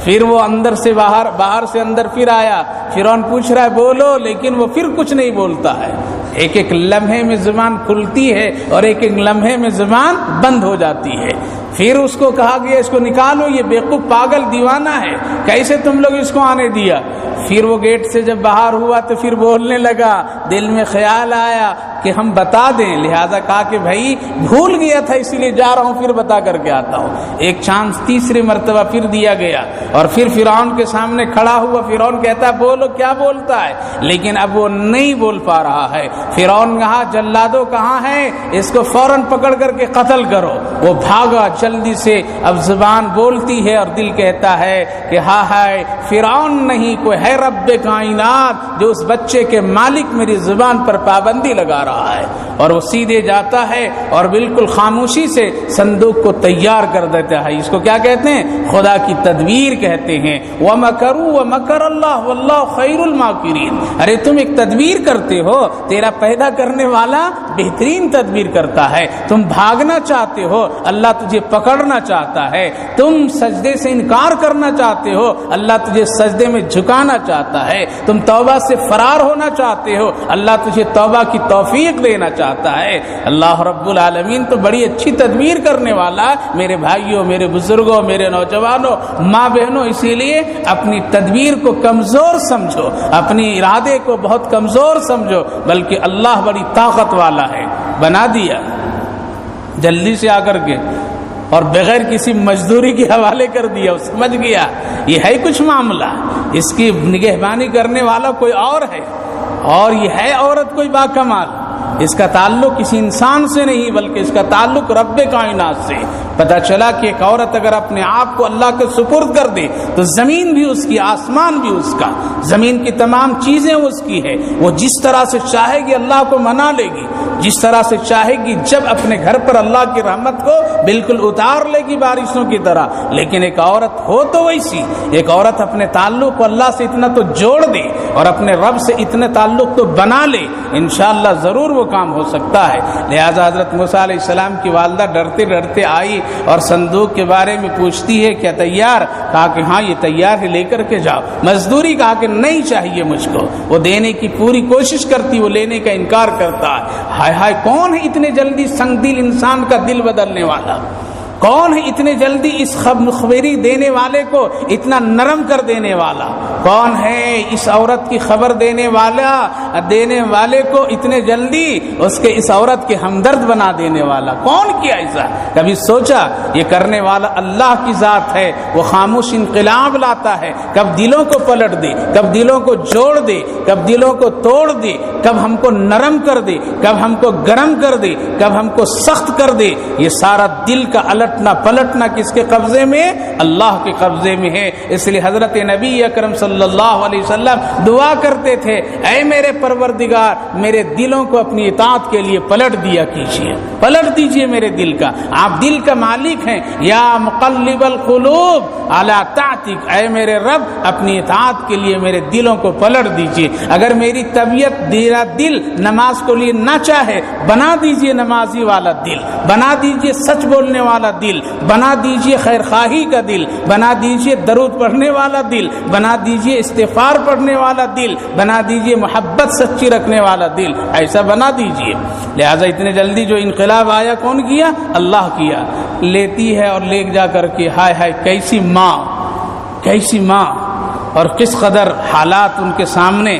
پھر وہ اندر سے باہر، باہر سے اندر پھر آیا. فرعون پوچھ رہا ہے بولو، لیکن وہ پھر کچھ نہیں بولتا ہے. ایک ایک لمحے میں زبان کھلتی ہے اور ایک ایک لمحے میں زبان بند ہو جاتی ہے. پھر اس کو کہا گیا اس کو نکالو، یہ بیوقوف پاگل دیوانہ ہے، کیسے تم لوگ اس کو آنے دیا. پھر وہ گیٹ سے جب باہر ہوا تو پھر بولنے لگا. دل میں خیال آیا کہ ہم بتا دیں، لہذا کہا کہ بھائی بھول گیا تھا اسی لیے جا رہا ہوں، پھر بتا کر کے آتا ہوں. ایک چانس تیسری مرتبہ پھر دیا گیا اور پھر فرعون کے سامنے کھڑا ہوا. فرعون کہتا ہے بولو، کیا بولتا ہے، لیکن اب وہ نہیں بول پا رہا ہے. فرعون کہا جلادو کہاں ہے، اس کو فوراً پکڑ کر کے قتل کرو. وہ بھاگا جلدی سے. اب زبان بولتی ہے اور دل کہتا ہے کہ ہاں ہے فرعون نہیں، کوئی ہے رب کائنات جو اس بچے کے مالک میری زبان پر پابندی لگا رہا ہے. اور وہ سیدھے جاتا ہے اور بالکل خاموشی سے صندوق کو تیار کر دیتا ہے. اس کو کیا کہتے ہیں؟ خدا کی تدبیر کہتے ہیں. وَمَكَرُوا وَمَكَرَ اللَّهُ وَاللَّهُ خَيْرُ الْمَاكِرِينَ. ارے تم ایک تدبیر کرتے ہو، تیرا پیدا کرنے والا بہترین تدبیر کرتا ہے. تم بھاگنا چاہتے ہو، اللہ تجھے پکڑنا چاہتا ہے. تم سجدے سے انکار کرنا چاہتے ہو، اللہ تجھے سجدے میں جھکانا چاہتا ہے. تم توبہ سے فرار ہونا چاہتے ہو، اللہ تجھے توبہ کی توفیق دینا چاہتا ہے. اللہ رب العالمین تو بڑی اچھی تدبیر کرنے والا. میرے بھائیوں، میرے بزرگوں، میرے نوجوانوں، ماں بہنوں، اسی لیے اپنی تدبیر کو کمزور سمجھو، اپنی ارادے کو بہت کمزور سمجھو، بلکہ اللہ بڑی طاقت والا ہے. بنا دیا جلدی سے آ کر کے اور بغیر کسی مزدوری کے حوالے کر دیا. سمجھ گیا یہ ہے کچھ معاملہ، اس کی نگہبانی کرنے والا کوئی اور ہے، اور یہ ہے عورت کوئی باکمال. اس کا تعلق کسی انسان سے نہیں بلکہ اس کا تعلق رب کائنات سے. پتہ چلا کہ ایک عورت اگر اپنے آپ کو اللہ کے سپرد کر دے تو زمین بھی اس کی، آسمان بھی اس کا، زمین کی تمام چیزیں اس کی ہے. وہ جس طرح سے چاہے گی اللہ کو منا لے گی، جس طرح سے چاہے گی جب اپنے گھر پر اللہ کی رحمت کو بالکل اتار لے گی بارشوں کی طرح. لیکن ایک عورت ہو تو ویسی، ایک عورت اپنے تعلق کو اللہ سے اتنا تو جوڑ دے اور اپنے رب سے اتنے تعلق تو بنا لے، انشاءاللہ ضرور وہ کام ہو سکتا ہے. لہذا حضرت موسیٰ علیہ السلام کی والدہ ڈرتے ڈرتے آئی اور صندوق کے بارے میں پوچھتی ہے کیا تیار؟ کہا کہ ہاں یہ تیار ہے، لے کر کے جاؤ. مزدوری کہا کہ نہیں چاہیے مجھ کو. وہ دینے کی پوری کوشش کرتی، وہ لینے کا انکار کرتا ہے. ہائے ہائے کون ہے اتنے جلدی سنگ دل انسان کا دل بدلنے والا؟ کون ہے اتنے جلدی اس خبری دینے والے کو اتنا نرم کر دینے والا؟ کون ہے اس عورت کی خبر دینے والے کو اتنے جلدی اس کے اس عورت کے ہمدرد بنا دینے والا؟ کون کیا ایسا؟ کبھی سوچا؟ یہ کرنے والا اللہ کی ذات ہے، وہ خاموش انقلاب لاتا ہے، کب دلوں کو پلٹ دے، کب دلوں کو جوڑ دے، کب دلوں کو توڑ دے، کب ہم کو نرم کر دے، کب ہم کو گرم کر دے، کب ہم کو سخت کر دے۔ یہ سارا دل کا الٹنا پلٹنا کس کے قبضے میں؟ اللہ کے قبضے میں ہے۔ اس لیے حضرت نبی اکرم صلی اللہ علیہ وسلم دعا کرتے تھے، اے میرے پروردگار، میرے دلوں کو اپنی اطاعت کے لیے پلٹ دیا کیجیے، پلٹ دیجیے میرے دل کا۔ آپ دل کا مالک ہیں، یا مقلب القلوب علی طاعتک، اے میرے رب اپنی اطاعت کے لیے میرے دلوں کو پلٹ دیجیے۔ اگر میری طبیعت میرا دل نماز کو لیے نہ چاہے، بنا دیجیے نمازی والا دل، بنا دیجیے سچ بولنے والا دل، بنا دیجیے خیر خواہی کا دل، بنا دیجیے درود پڑھنے والا دل، بنا دیجیے استغفار پڑھنے والا دل، بنا دیجیے محبت سچی رکھنے والا دل، ایسا بنا دیجیے۔ لہذا اتنے جلدی جو انقلاب آیا کون کیا؟ اللہ کیا۔ لیتی ہے اور لے جا کر کے ہائے ہائے کیسی ماں، کیسی ماں، اور کس قدر حالات ان کے سامنے،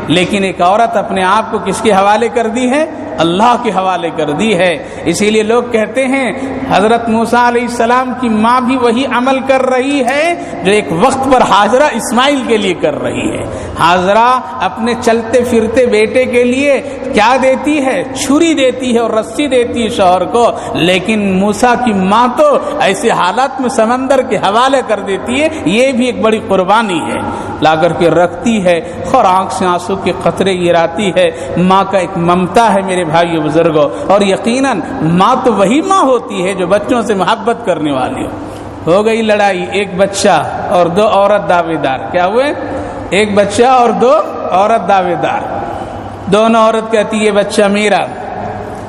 لیکن ایک عورت اپنے آپ کو کس کے حوالے کر دی ہے؟ اللہ کے حوالے کر دی ہے۔ اسی لیے لوگ کہتے ہیں حضرت موسیٰ علیہ السلام کی ماں بھی وہی عمل کر رہی ہے جو ایک وقت پر ہاجرہ اسماعیل کے لیے کر رہی ہے۔ ہاجرہ اپنے چلتے پھرتے بیٹے کے لیے کیا دیتی ہے؟ چھری دیتی ہے اور رسی دیتی ہے شوہر کو، لیکن موسیٰ کی ماں تو ایسے حالات میں سمندر کے حوالے کر دیتی ہے۔ یہ بھی ایک بڑی قربانی ہے، لا کر کے رکھتی ہے اور آنکھ سے آنسو کے قطرے گراتی ہے۔ ماں کا ایک ممتا ہے میرے بھائیو بزرگوں، اور یقیناً ماں تو وہی ماں ہوتی ہے جو بچوں سے محبت کرنے والی ہو گئی لڑائی، ایک بچہ اور دو عورت دعوے دار، کیا ہوئے؟ ایک بچہ اور دو عورت دعوے دار۔ دونوں عورت کہتی یہ بچہ میرا،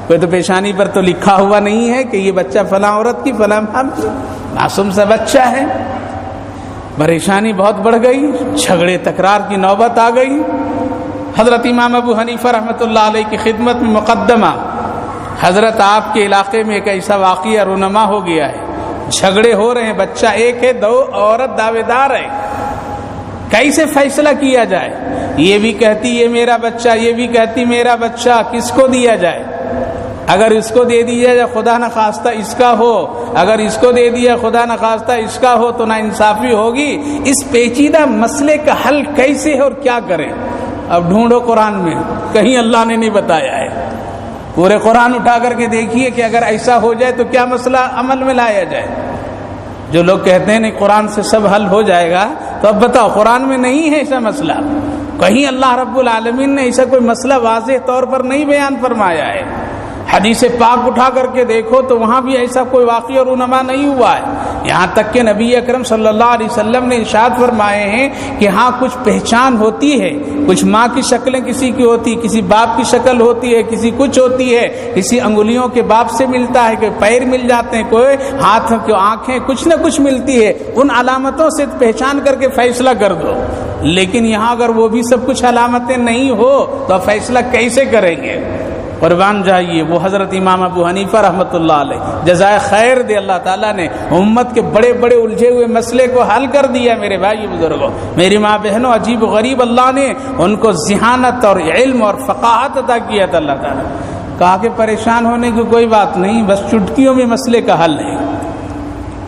کوئی تو پیشانی پر تو لکھا ہوا نہیں ہے کہ یہ بچہ فلاں عورت کی فلاں معصوم سا بچہ ہے۔ پریشانی بہت بڑھ گئی، جھگڑے تکرار کی نوبت آ گئی۔ حضرت امام ابو حنیفہ رحمۃ اللہ علیہ کی خدمت میں مقدمہ، حضرت آپ کے علاقے میں ایک ایسا واقعہ رونما ہو گیا ہے، جھگڑے ہو رہے ہیں، بچہ ایک ہے، دو عورت دعوے دار ہے، کیسے فیصلہ کیا جائے؟ یہ بھی کہتی یہ میرا بچہ، یہ بھی کہتی میرا بچہ، کس کو دیا جائے؟ اگر اس کو دے دیا جائے خدا نخواستہ اس کا ہو، اگر اس کو دے دیا خدا نخواستہ اس کا ہو تو نا انصافی ہوگی۔ اس پیچیدہ مسئلے کا حل کیسے ہے اور کیا کریں؟ اب ڈھونڈو قرآن میں، کہیں اللہ نے نہیں بتایا ہے۔ پورے قرآن اٹھا کر کے دیکھیے کہ اگر ایسا ہو جائے تو کیا مسئلہ عمل میں لایا جائے۔ جو لوگ کہتے ہیں نہیں قرآن سے سب حل ہو جائے گا، تو اب بتاؤ قرآن میں نہیں ہے ایسا مسئلہ، کہیں اللہ رب العالمین نے ایسا کوئی مسئلہ واضح طور پر نہیں بیان فرمایا ہے۔ حدیث پاک اٹھا کر کے دیکھو تو وہاں بھی ایسا کوئی واقعہ رونما نہیں ہوا ہے۔ یہاں تک کہ نبی اکرم صلی اللہ علیہ وسلم نے ارشاد فرمائے ہیں کہ ہاں کچھ پہچان ہوتی ہے، کچھ ماں کی شکلیں کسی کی ہوتی، کسی باپ کی شکل ہوتی ہے، کسی کچھ ہوتی ہے، کسی انگلیوں کے باپ سے ملتا ہے، کوئی پیر مل جاتے ہیں، کوئی ہاتھ کی آنکھیں، کچھ نہ کچھ ملتی ہے، ان علامتوں سے پہچان کر کے فیصلہ کر دو۔ لیکن یہاں اگر وہ بھی سب کچھ علامتیں نہیں ہو تو فیصلہ کیسے کریں گے؟ قربان جائیے وہ حضرت امام ابو حنیفہ رحمۃ اللہ علیہ جزائے خیر دے، اللہ تعالیٰ نے امت کے بڑے بڑے الجھے ہوئے مسئلے کو حل کر دیا۔ میرے بھائی بزرگوں، میری ماں بہنوں، عجیب و غریب اللہ نے ان کو ذہانت اور علم اور فقاہت عطا کیا تھا۔ اللہ تعالیٰ کہا کہ پریشان ہونے کی کوئی بات نہیں، بس چٹکیوں میں مسئلے کا حل ہے۔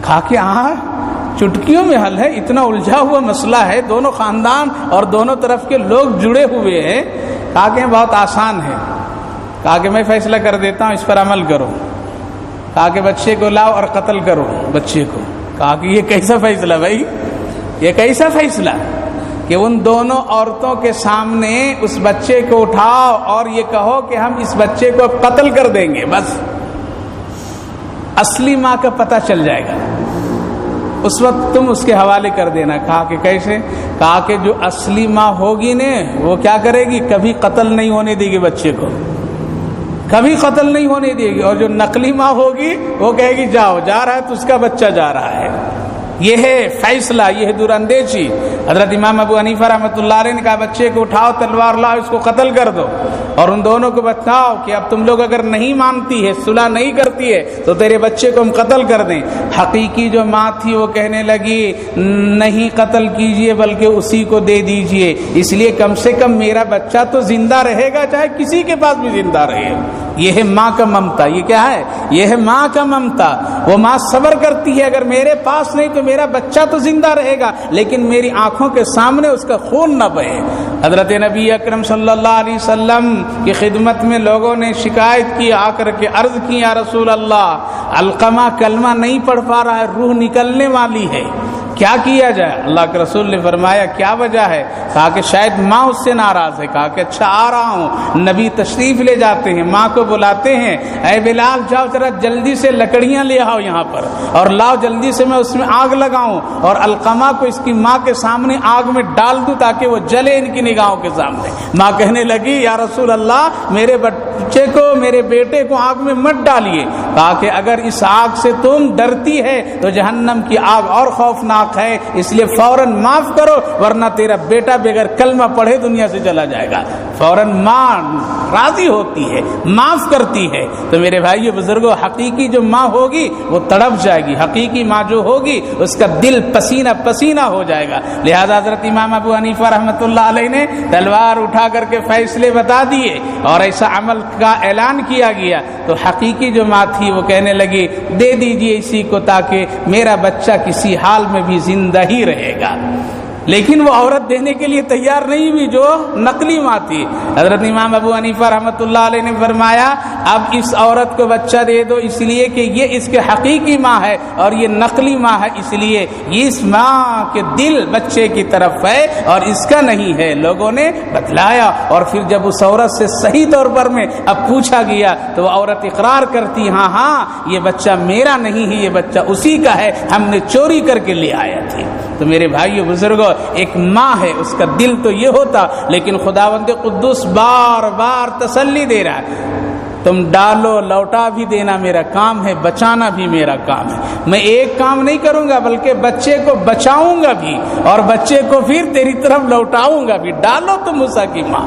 کہا کہ ہاں چٹکیوں میں حل ہے، اتنا الجھا ہوا مسئلہ ہے، دونوں خاندان اور دونوں طرف کے لوگ جڑے ہوئے ہیں۔ کہا کہ بہت آسان ہے، کہا کہ میں فیصلہ کر دیتا ہوں، اس پر عمل کرو۔ کہا کہ بچے کو لاؤ اور قتل کرو بچے کو۔ کہا کہ یہ کیسا فیصلہ بھائی، یہ کیسا فیصلہ کہ ان دونوں عورتوں کے سامنے اس بچے کو اٹھاؤ اور یہ کہو کہ ہم اس بچے کو قتل کر دیں گے، بس اصلی ماں کا پتہ چل جائے گا، اس وقت تم اس کے حوالے کر دینا۔ کہا کہ کیسے؟ کہا کہ جو اصلی ماں ہوگی نے وہ کیا کرے گی؟ کبھی قتل نہیں ہونے دے گی بچے کو، کبھی قتل نہیں ہونے دے گی، اور جو نقلی ماں ہوگی وہ کہے گی جاؤ، جا رہا ہے تو اس کا بچہ جا رہا ہے۔ یہ ہے فیصلہ، یہ ہے دوراندیشی۔ حضرت امام ابو حنیفہ رحمۃ اللہ علیہ نے کہا بچے کو اٹھاؤ، تلوار لاؤ، اس کو قتل کر دو، اور ان دونوں کو بتاؤ کہ اب تم لوگ اگر نہیں مانتی ہے، صلح نہیں کرتی ہے، تو تیرے بچے کو ہم قتل کر دیں۔ حقیقی جو ماں تھی وہ کہنے لگی نہیں قتل کیجئے بلکہ اسی کو دے دیجئے، اس لیے کم سے کم میرا بچہ تو زندہ رہے گا، چاہے کسی کے پاس بھی زندہ رہے۔ یہ ہے ماں کا ممتا۔ یہ کیا ہے؟ یہ ہے ماں کا ممتا۔ وہ ماں صبر کرتی ہے، اگر میرے پاس نہیں تو میرا بچہ تو زندہ رہے گا، لیکن میری آنکھوں کے سامنے اس کا خون نہ بہے۔ حضرت نبی اکرم صلی اللہ علیہ وسلم کی خدمت میں لوگوں نے شکایت کی، آ کر کے عرض کی یا رسول اللہ، علقمہ کلمہ نہیں پڑھ پا رہا ہے، روح نکلنے والی ہے، کیا کیا جائے؟ اللہ کے رسول نے فرمایا کیا وجہ ہے؟ کہا کہ شاید ماں اس سے ناراض ہے۔ کہا کہ اچھا آ رہا ہوں۔ نبی تشریف لے جاتے ہیں، ماں کو بلاتے ہیں، اے بلال جاؤ ذرا جلدی سے لکڑیاں لے آؤ یہاں پر، اور لاؤ جلدی سے میں اس میں آگ لگاؤں، اور علقمہ کو اس کی ماں کے سامنے آگ میں ڈال دوں تاکہ وہ جلے ان کی نگاہوں کے سامنے۔ ماں کہنے لگی یا رسول اللہ، میرے بچے کو، میرے بیٹے کو آگ میں مت ڈالیے۔ کہا کہ اگر اس آگ سے تم ڈرتی ہے تو جہنم کی آگ اور خوفناک ہے، اس لیے فوراً معاف کرو، ورنہ تیرا بیٹا بغیر کلمہ پڑھے دنیا سے چلا جائے گا۔ فوراً ماں راضی ہوتی ہے، معاف کرتی ہے۔ تو میرے بھائیو بزرگوں، حقیقی جو ماں ہوگی وہ تڑپ جائے گی، حقیقی ماں جو ہوگی اس کا دل پسینہ پسینہ ہو جائے گا۔ لہذا حضرت امام ابو حنیفہ رحمۃ اللہ علیہ نے تلوار اٹھا کر کے فیصلے بتا دیے اور ایسا عمل کا اعلان کیا گیا۔ تو حقیقی جو ماں تھی وہ کہنے لگی دے دیجئے اسی کو تاکہ میرا بچہ کسی حال میں بھی زندہ ہی رہے گا۔ لیکن وہ عورت دینے کے لیے تیار نہیں ہوئی جو نقلی ماں تھی۔ حضرت امام ابو حنیفہ رحمۃ اللہ علیہ نے فرمایا اب اس عورت کو بچہ دے دو، اس لیے کہ یہ اس کے حقیقی ماں ہے اور یہ نقلی ماں ہے، اس لیے اس ماں کے دل بچے کی طرف ہے اور اس کا نہیں ہے۔ لوگوں نے بتلایا، اور پھر جب اس عورت سے صحیح طور پر میں اب پوچھا گیا تو وہ عورت اقرار کرتی ہاں ہاں یہ بچہ میرا نہیں ہے، یہ بچہ اسی کا ہے، ہم نے چوری کر کے لے آیا تھے۔ تو میرے بھائیو بزرگوں، ایک ماں ہے، اس کا دل تو یہ ہوتا، لیکن خداوند قدوس بار بار تسلی دے رہا ہے تم ڈالو، لوٹا بھی دینا میرا کام ہے، بچانا بھی میرا کام ہے۔ میں ایک کام نہیں کروں گا بلکہ بچے کو بچاؤں گا بھی اور بچے کو پھر تیری طرف لوٹاؤں گا بھی۔ ڈالو تم موسیٰ کی ماں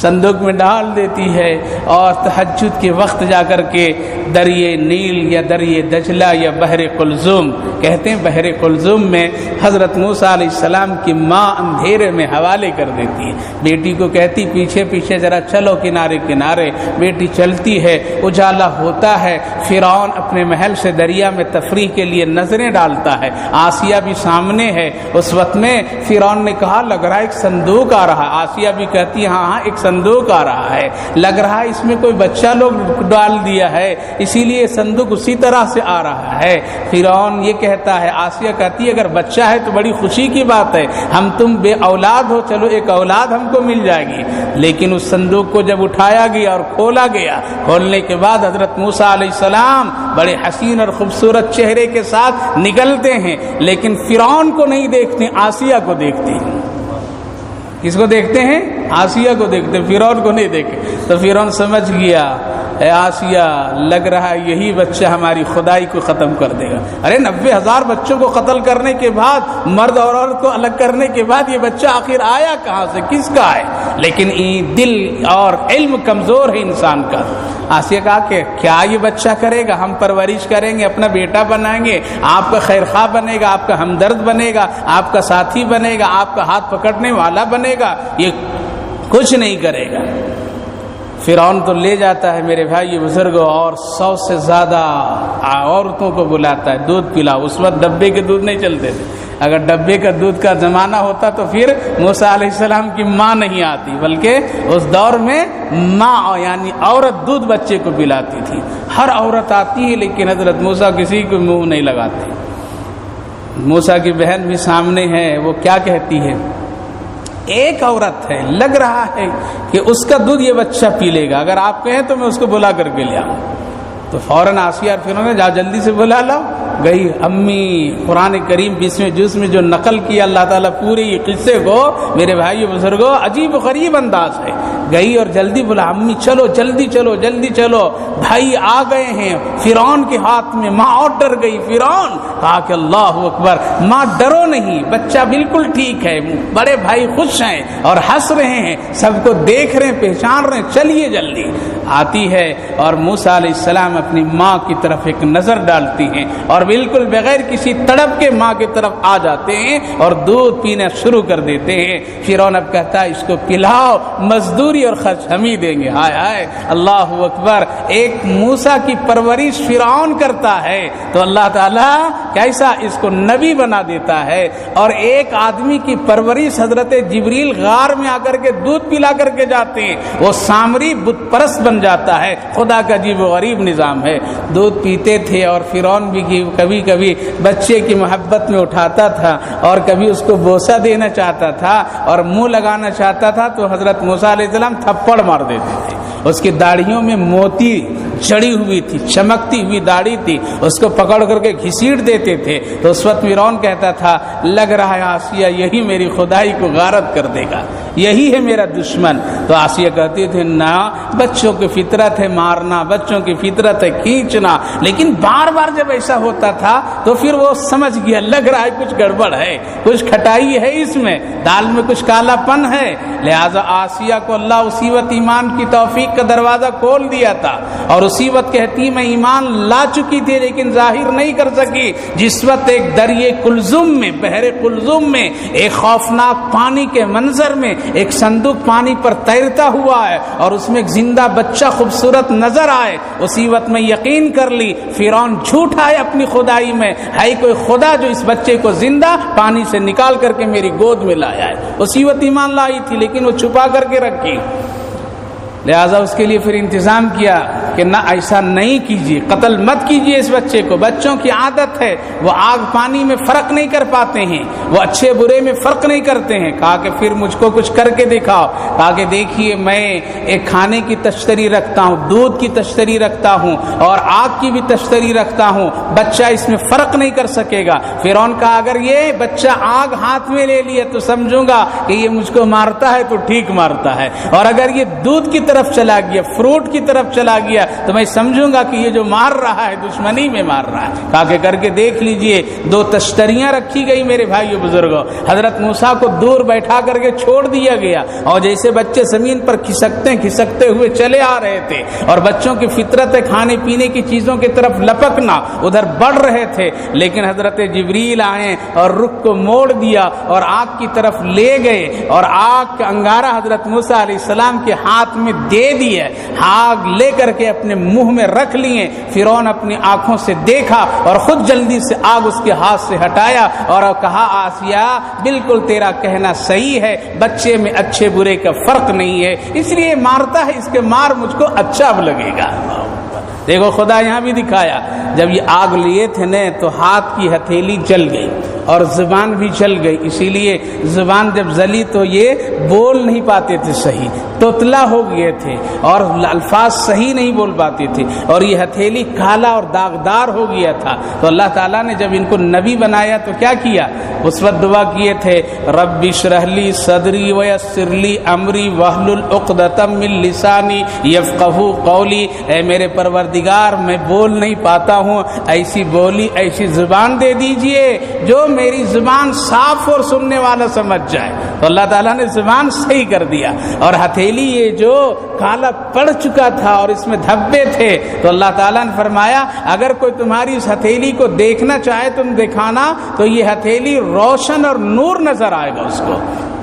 صندوق میں ڈال دیتی ہے، اور تہجد کے وقت جا کر کے دریائے نیل یا دریائے دجلہ یا بحر قلزم، کہتے ہیں بحر قلزم میں حضرت موسیٰ علیہ السلام کی ماں اندھیرے میں حوالے کر دیتی ہے۔ بیٹی کو کہتی پیچھے پیچھے ذرا چلو کنارے کنارے، بیٹی چلتی ہے، اجالا ہوتا ہے، فرعون اپنے محل سے دریا میں تفریح کے لیے نظریں ڈالتا ہے، آسیہ بھی سامنے ہے۔ اس وقت میں فرعون نے کہا لگ رہا ہے ایک صندوق آ رہا ہے، آسیہ بھی کہتی ہاں ہاں ایک صندوق آ رہا ہے، لگ رہا ہے اس میں کوئی بچہ لوگ ڈال دیا ہے، اسی لیے صندوق اسی طرح سے آ رہا ہے۔ فرعون یہ کہتا ہے، آسیہ کہتی ہے اگر بچہ ہے تو بڑی خوشی کی بات ہے، ہم تم بے اولاد ہو، چلو ایک اولاد ہم کو مل جائے گی۔ لیکن اس صندوق کو جب اٹھایا گیا اور کھولا گیا، کھولنے کے بعد حضرت موسیٰ علیہ السلام بڑے حسین اور خوبصورت چہرے کے ساتھ نکلتے ہیں، لیکن فرعون کو نہیں دیکھتے، آسیہ کو دیکھتے ہیں۔ کس کو دیکھتے ہیں؟ آسیہ کو دیکھتے ہیں، فرعون کو نہیں دیکھے۔ تو فرعون سمجھ گیا اے آسیہ، لگ رہا ہے یہی بچہ ہماری خدائی کو ختم کر دے گا۔ ارے 90,000 بچوں کو قتل کرنے کے بعد، مرد اور عورت کو الگ کرنے کے بعد، یہ بچہ آخر آیا کہاں سے، کس کا ہے؟ لیکن دل اور علم کمزور ہے انسان کا۔ آسیہ کہا کہ کیا یہ بچہ کرے گا، ہم پرورش کریں گے، اپنا بیٹا بنائیں گے، آپ کا خیر خواہ بنے گا، آپ کا ہمدرد بنے گا، آپ کا ساتھی بنے گا، آپ کا ہاتھ پکڑنے والا بنے گا، یہ کچھ نہیں کرے گا۔ فرعون تو لے جاتا ہے میرے بھائی بزرگوں، اور 100 سے زیادہ عورتوں کو بلاتا ہے، دودھ پلاؤ۔ اس وقت ڈبے کے دودھ نہیں چلتے تھے، اگر ڈبے کا دودھ کا زمانہ ہوتا تو پھر موسیٰ علیہ السلام کی ماں نہیں آتی، بلکہ اس دور میں ماں یعنی عورت دودھ بچے کو پلاتی تھی۔ ہر عورت آتی ہے لیکن حضرت موسیٰ کسی کو منہ نہیں لگاتے۔ موسیٰ کی بہن بھی سامنے ہے، وہ کیا کہتی ہے؟ ایک عورت ہے، لگ رہا ہے کہ اس کا دودھ یہ بچہ پی لے گا، اگر آپ کہیں تو میں اس کو بلا کر کے لے آؤں۔ تو فوراً آسیہ اور فرعون نے جا جلدی سے بلا لاؤ. گئی امی. قرآن کریم 20ویں جز میں جو نقل کیا اللہ تعالیٰ پورے یہ قصے کو میرے بھائیو بزرگوں عجیب و غریب انداز ہے. گئی اور جلدی بولا امی چلو جلدی چلو جلدی چلو, بھائی آ گئے ہیں فرعون کے ہاتھ میں. ماں اور ڈر گئی. فرعون کہا کہ اللہ اکبر. ماں ڈرو نہیں, بچہ بالکل ٹھیک ہے, بڑے بھائی خوش ہیں اور ہنس رہے ہیں, سب کو دیکھ رہے ہیں, پہچان رہے ہیں, چلیے جلدی. آتی ہے اور موسیٰ علیہ السلام اپنی ماں کی طرف ایک نظر ڈالتی ہیں اور بالکل بغیر کسی تڑپ کے ماں کی طرف آ جاتے ہیں اور دودھ پینا شروع کر دیتے ہیں. فرعون اب کہتا ہے اس کو پلاؤ, مزدوری اور خرچ ہم ہی دیں گے. ہائے ہائے اللہ اکبر. ایک موسیٰ کی پرورش فرعون کرتا ہے تو اللہ تعالیٰ کیسا اس کو نبی بنا دیتا ہے, اور ایک آدمی کی پرورش حضرت جبریل غار میں آ کر کے دودھ پلا کر کے جاتے ہیں, وہ سامری بت پرست بن جاتا ہے. خدا کا عجیب و غریب نظام ہے. دودھ پیتے تھے اور فرعون بھی کبھی کبھی بچے کی محبت میں اٹھاتا تھا اور کبھی اس کو بوسہ دینا چاہتا تھا اور منہ لگانا چاہتا تھا تو حضرت موسیٰ علیہ السلام تھپڑ مار دیتے تھے. اس کی داڑھیوں میں موتی جڑی ہوئی تھی, چمکتی ہوئی داڑھی تھی, اس کو پکڑ کر کے گھسیٹ دیتے تھے. تو اس وقت فرعون کہتا تھا لگ رہا ہے آسیہ یہی میری خدائی کو غارت کر دے گا, یہی ہے میرا دشمن. تو آسیہ کہتی تھے نہ, بچوں کی فطرت ہے مارنا, بچوں کی فطرت ہے کھینچنا. لیکن بار بار جب ایسا ہوتا تھا تو پھر وہ سمجھ گیا لگ رہا ہے کچھ گڑبڑ ہے, کچھ کھٹائی ہے اس میں, دال میں کچھ کالا پن ہے. لہذا آسیہ کو اللہ اسی وقت ایمان کی توفیق کا دروازہ کھول دیا تھا اور اسی وقت کہتی میں ایمان لا چکی تھی لیکن ظاہر نہیں کر سکی. جس وقت ایک دریائے کلزم میں, بحر کلزم میں, ایک خوفناک پانی کے منظر میں ایک صندوق پانی پر تیرتا ہوا ہے اور اس میں ایک زندہ بچہ خوبصورت نظر آئے, اسی وقت میں یقین کر لی فرعون جھوٹا ہے اپنی خدائی میں, ہے کوئی خدا جو اس بچے کو زندہ پانی سے نکال کر کے میری گود میں لایا ہے. اسی وقت ایمان لائی تھی لیکن وہ چھپا کر کے رکھی. لہذا اس کے لیے پھر انتظام کیا کہ نہ ایسا نہیں کیجیے, قتل مت کیجیے اس بچے کو. بچوں کی عادت ہے وہ آگ پانی میں فرق نہیں کر پاتے ہیں, وہ اچھے برے میں فرق نہیں کرتے ہیں. کہا کہ پھر مجھ کو کچھ کر کے دکھاؤ. کہا کہ دیکھیے میں ایک کھانے کی تشتری رکھتا ہوں, دودھ کی تشتری رکھتا ہوں اور آگ کی بھی تشتری رکھتا ہوں, بچہ اس میں فرق نہیں کر سکے گا. فرعون کہا اگر یہ بچہ آگ ہاتھ میں لے لیا تو سمجھوں گا کہ یہ مجھ کو مارتا ہے تو ٹھیک مارتا ہے, اور اگر یہ دودھ کی طرف چلا گیا, فروٹ کی طرف چلا گیا تو میں سمجھوں گا کہ یہ جو مار رہا ہے دشمنی میں مار رہا ہے. کہا کہ کر کے دیکھ لیجئے. 2 تشتریاں رکھی گئی میرے بھائیو بزرگوں. حضرت موسیٰ کو دور بیٹھا کر کے چھوڑ دیا گیا اور جیسے بچے زمین پر کھسکتے ہوئے چلے آ رہے تھے اور بچوں کی فطرت ہے کھانے پینے کی چیزوں کی طرف لپکنا, ادھر بڑھ رہے تھے. لیکن حضرت جبریل آئے اور رخ کو موڑ دیا اور آگ کی طرف لے گئے اور آگ کا انگارہ حضرت موسیٰ علیہ السلام کے ہاتھ میں دے دیے. آگ لے کر کے اپنے منہ میں رکھ لیے. فرعون اپنی آنکھوں سے دیکھا اور خود جلدی سے آگ اس کے ہاتھ سے ہٹایا اور کہا آسیہ بالکل تیرا کہنا صحیح ہے, بچے میں اچھے برے کا فرق نہیں ہے, اس لیے مارتا ہے, اس کے مار مجھ کو اچھا اب لگے گا. دیکھو خدا یہاں بھی دکھایا, جب یہ آگ لیے تھے نا تو ہاتھ کی ہتھیلی جل گئی اور زبان بھی جل گئی. اسی لیے زبان جب جلی تو یہ بول نہیں پاتے تھے صحیح, توتلا ہو گئے تھے اور الفاظ صحیح نہیں بول پاتے تھے, اور یہ ہتھیلی کالا اور داغدار ہو گیا تھا. تو اللہ تعالیٰ نے جب ان کو نبی بنایا تو کیا کیا, اس وقت دعا کیے تھے رب اشرح لی صدری ویسر لی امری واحلل عقدۃ من لسانی یفقہوا قولی. اے میرے پروردگار میں بول نہیں پاتا ہوں, ایسی بولی ایسی زبان دے دیجئے جو میری زبان صاف اور سننے والا سمجھ جائے. تو اللہ تعالیٰ نے زبان صحیح کر دیا. اور ہتھیلی یہ جو کالا پڑ چکا تھا اور اس میں دھبے تھے تو اللہ تعالیٰ نے فرمایا اگر کوئی تمہاری اس ہتھیلی کو دیکھنا چاہے تم دکھانا تو یہ ہتھیلی روشن اور نور نظر آئے گا اس کو.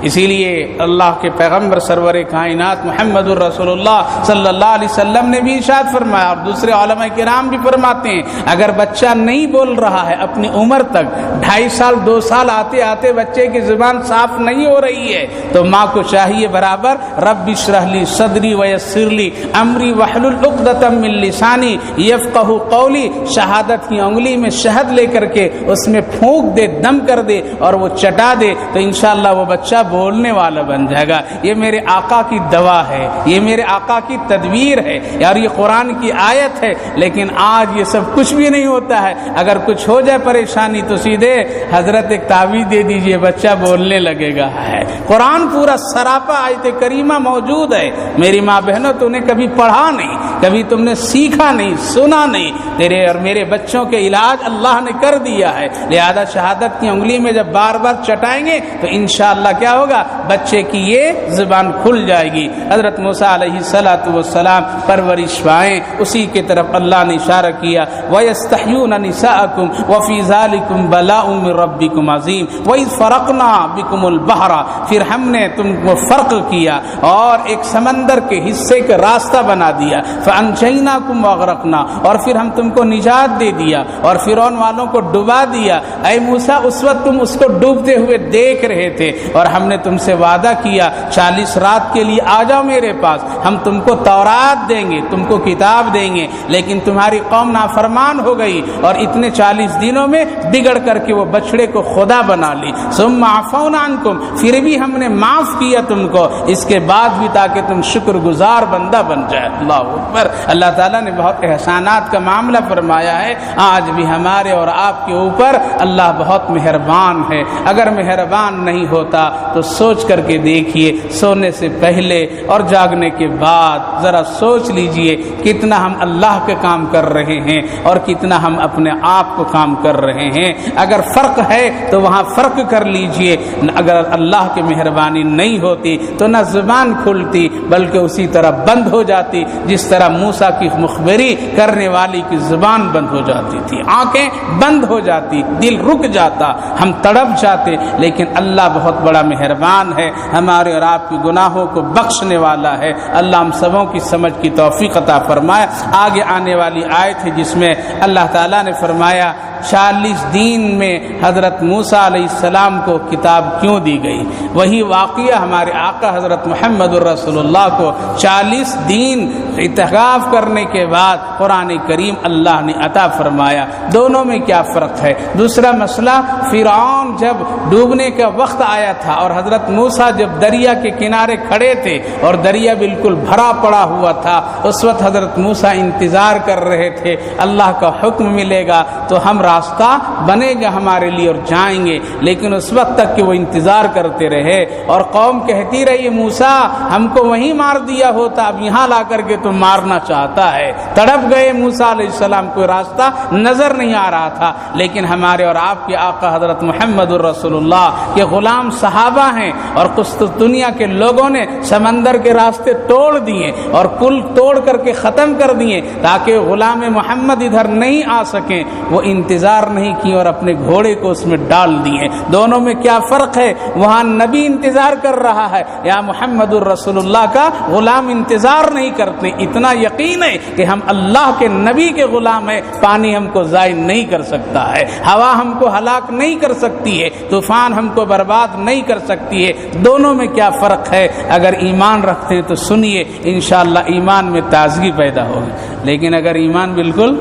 اسی لیے اللہ کے پیغمبر سرور کائنات محمد الرسول اللہ صلی اللہ علیہ وسلم نے بھی ارشاد فرمایا اور دوسرے علماء کرام بھی فرماتے ہیں اگر بچہ نہیں بول رہا ہے اپنی عمر تک 2.5 سال 2 سال آتے آتے بچے کی زبان صاف نہیں ہو رہی ہے تو ماں کو چاہیے برابر رب اشرح لی صدری ویسر لی امری واحلل عقدۃ من لسانی یفقہوا قولی, شہادت کی انگلی میں شہد لے کر کے اس میں پھونک دے, دم کر دے اور وہ چٹا دے تو انشاءاللہ وہ بچہ بولنے والا بن جائے گا۔ یہ میرے آقا کی دوا ہے، یہ میرے آقا کی تدبیر ہے، یار یہ قرآن کی آیت ہے۔ لیکن آج یہ سب کچھ بھی نہیں ہوتا ہے۔ اگر کچھ ہو جائے پریشانی تو سیدھے حضرت ایک تعویذ دے دیجئے، بچہ بولنے لگے گا۔ ہے قرآن پورا سراپا آیت کریمہ موجود ہے۔ میری ماں بہنوں، تم نے کبھی پڑھا نہیں، کبھی تم نے سیکھا نہیں، سنا نہیں، تیرے اور میرے بچوں کے علاج اللہ نے کر دیا ہے۔ لہذا شہادت کی انگلی میں جب بار بار چٹائیں گے تو انشاءاللہ کیا ہوگا، بچے کی یہ زبان کھل جائے گی۔ حضرت موسیٰ علیہ السلام پرورش پائیں، اسی کی طرف اللہ نے اشارہ کیا، وَيَسْتَحْيُونَ نِسَاءَكُمْ وَفِي ذَلِكُمْ بَلَاءٌ مِّن رَبِّكُمْ عَظِيمٌ وَإِذْ فَرَقْنَا بِكُمُ الْبَحْرَ، پھر ہم نے تم کو فرق کیا اور ایک سمندر کے حصے کا راستہ بنا دیا، فَأَنْجَيْنَاكُمْ وَأَغْرَقْنَا، اور پھر ہم تم کو نجات دے دیا اور فرعون والوں کو ڈبا دیا۔ اے موسیٰ، اس وقت تم اس کو ڈوبتے ہوئے دیکھ رہے تھے اور ہم نے تم سے وعدہ کیا 40 رات کے لیے آ جاؤ میرے پاس، ہم تم کو تورات دیں گے، تم کو کتاب دیں گے، لیکن تمہاری قوم نافرمان ہو گئی اور اتنے 40 دنوں میں بگڑ کر کے وہ بچڑے کو خدا بنا لی۔ ثم عفونا عنکم، پھر بھی ہم نے معاف کیا تم کو، اس کے بعد بھی تاکہ تم شکر گزار بندہ بن جائے۔ اللہ اکبر۔ اللہ تعالیٰ نے بہت احسانات کا معاملہ فرمایا ہے۔ آج بھی ہمارے اور آپ کے اوپر اللہ بہت مہربان ہے۔ اگر مہربان نہیں ہوتا تو سوچ کر کے دیکھیے، سونے سے پہلے اور جاگنے کے بعد ذرا سوچ لیجئے کتنا ہم اللہ کے کام کر رہے ہیں اور کتنا ہم اپنے آپ کو کام کر رہے ہیں۔ اگر فرق ہے تو وہاں فرق کر لیجئے، اگر اللہ کی مہربانی نہیں ہوتی تو نہ زبان کھلتی بلکہ اسی طرح بند ہو جاتی جس طرح موسیٰ کی مخبری کرنے والی کی زبان بند ہو جاتی تھی، آنکھیں بند ہو جاتی، دل رک جاتا، ہم تڑپ جاتے۔ لیکن اللہ بہت بڑا مہربان ہے، ہمارے اور آپ کی گناہوں کو بخشنے والا ہے۔ اللہ ہم سبوں کی سمجھ کی توفیق عطا فرمائے۔ آگے آنے والی آیت ہے جس میں اللہ تعالیٰ نے فرمایا 40 دن میں حضرت موسیٰ علیہ السلام کو کتاب کیوں دی گئی۔ وہی واقعہ ہمارے آقا حضرت محمد الرسول اللہ کو 40 دن اعتکاف کرنے کے بعد قرآن کریم اللہ نے عطا فرمایا۔ دونوں میں کیا فرق ہے؟ دوسرا مسئلہ، فرعون جب ڈوبنے کا وقت آیا تھا اور حضرت موسیٰ جب دریا کے کنارے کھڑے تھے اور دریا بالکل بھرا پڑا ہوا تھا، اس وقت حضرت موسیٰ انتظار کر رہے تھے اللہ کا حکم ملے گا تو ہم راستہ بنے گا ہمارے لیے اور جائیں گے، لیکن اس وقت تک کہ وہ انتظار کرتے رہے اور قوم کہتی رہی موسیٰ ہم کو وہیں مار دیا ہوتا، اب یہاں لا کر کے تو مارنا چاہتا ہے۔ تڑپ گئے موسیٰ علیہ السلام، کوئی راستہ نظر نہیں آ رہا تھا۔ لیکن ہمارے اور آپ کے آقا حضرت محمد الرسول اللہ کے غلام صحابہ ہیں اور قسطنطنیہ کے لوگوں نے سمندر کے راستے توڑ دیے اور پل توڑ کر کے ختم کر دیے تاکہ غلام محمد ادھر نہیں آ سکیں۔ وہ انتظار نہیں کی اور اپنے گھوڑے کو اس میں ڈال دیے۔ دونوں میں کیا فرق ہے؟ وہاں نبی انتظار کر رہا ہے، یا محمد الرسول اللہ کا غلام انتظار نہیں کرتے۔ اتنا یقین ہے کہ ہم اللہ کے نبی کے غلام ہیں، پانی ہم کو ضائع نہیں کر سکتا ہے، ہوا ہم کو ہلاک نہیں کر سکتی ہے، طوفان ہم کو برباد نہیں کر سکتی ہے۔ دونوں میں کیا فرق ہے؟ اگر ایمان رکھتے ہیں تو سنیے، انشاءاللہ ایمان میں تازگی پیدا ہوگی۔ لیکن اگر ایمان بالکل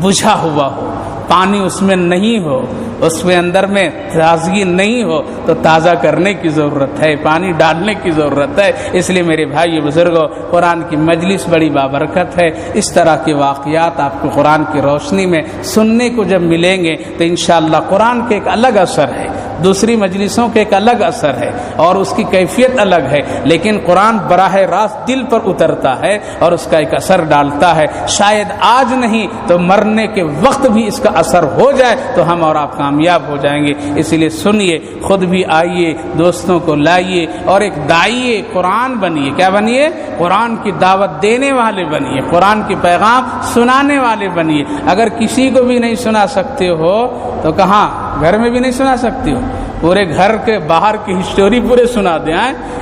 بجھا ہوا ہو، پانی اس میں نہیں ہو، اس میں اندر میں تازگی نہیں ہو تو تازہ کرنے کی ضرورت ہے، پانی ڈالنے کی ضرورت ہے۔ اس لیے میرے بھائی بزرگوں، قرآن کی مجلس بڑی بابرکت ہے۔ اس طرح کے واقعات آپ کو قرآن کی روشنی میں سننے کو جب ملیں گے تو انشاءاللہ قرآن کے ایک الگ اثر ہے، دوسری مجلسوں کے ایک الگ اثر ہے اور اس کی کیفیت الگ ہے، لیکن قرآن براہ راست دل پر اترتا ہے اور اس کا ایک اثر ڈالتا ہے۔ شاید آج نہیں تو مرنے کے وقت بھی اس کا اثر ہو جائے تو ہم اور آپ کامیاب ہو جائیں گے۔ اس لیے سنیے، خود بھی آئیے، دوستوں کو لائیے اور ایک داعیے قرآن بنیے۔ کیا بنیے؟ قرآن کی دعوت دینے والے بنیے، قرآن کی پیغام سنانے والے بنیے۔ اگر کسی کو بھی نہیں سنا سکتے ہو تو کہاں؟ گھر میں بھی نہیں سنا سکتے ہو، پورے گھر کے باہر کی ہسٹوری پورے سنا دیں۔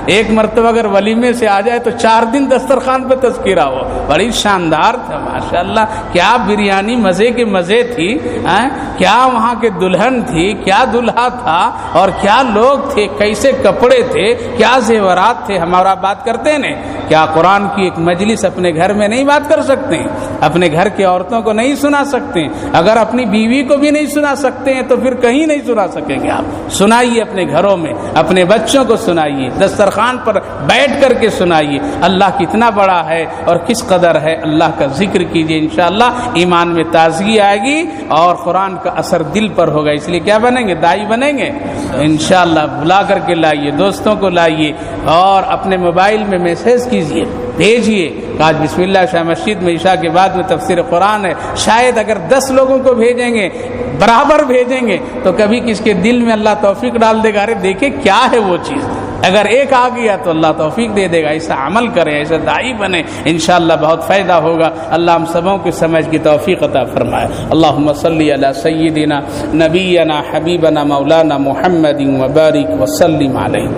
ایک مرتبہ اگر ولیمے سے آ جائے تو 4 دن دسترخوان پہ تذکرہ ہو، بڑی شاندار تھا ماشاءاللہ، کیا بریانی مزے کے مزے تھی، کیا وہاں کے دلہن تھی، کیا دلہا تھا اور کیا لوگ تھے، کیسے کپڑے تھے، کیا زیورات تھے۔ ہمارا بات کرتے ہیں کیا قرآن کی ایک مجلس اپنے گھر میں نہیں بات کر سکتے ہیں؟ اپنے گھر کی عورتوں کو نہیں سنا سکتے ہیں؟ اگر اپنی بیوی کو بھی نہیں سنا سکتے ہیں تو پھر کہیں نہیں سنا سکیں گے آپ۔ سنائیے اپنے گھروں میں، اپنے بچوں کو سنائیے، دسترخوان پر بیٹھ کر کے سنائیے اللہ کتنا بڑا ہے اور کس قدر ہے، اللہ کا ذکر کیجیے، انشاءاللہ ایمان میں تازگی آئے گی اور قرآن کا اثر دل پر ہوگا۔ اس لیے کیا بنیں گے؟ دائی بنیں گے انشاءاللہ۔ بلا کر کے لائیے، دوستوں کو لائیے اور اپنے موبائل میں میسج کیجیے، بھیجیے۔ آج بسم اللہ شاہ مسجد میں عشاء کے بعد میں تفسیر قرآن ہے، شاید اگر 10 لوگوں کو بھیجیں گے، برابر بھیجیں گے تو کبھی کس کے دل میں اللہ توفیق ڈال دے گا، ارے دیکھیں کیا ہے وہ چیز۔ اگر ایک آ گیا تو اللہ توفیق دے دے گا۔ ایسا عمل کریں، ایسا داعی بنے، انشاءاللہ بہت فائدہ ہوگا۔ اللہ ہم سبوں کی سمجھ کی توفیق عطا فرمائے۔ اللہم صلی علی سیدنا نبینا حبیبنا مولانا محمد وبارک وسلم علیہ۔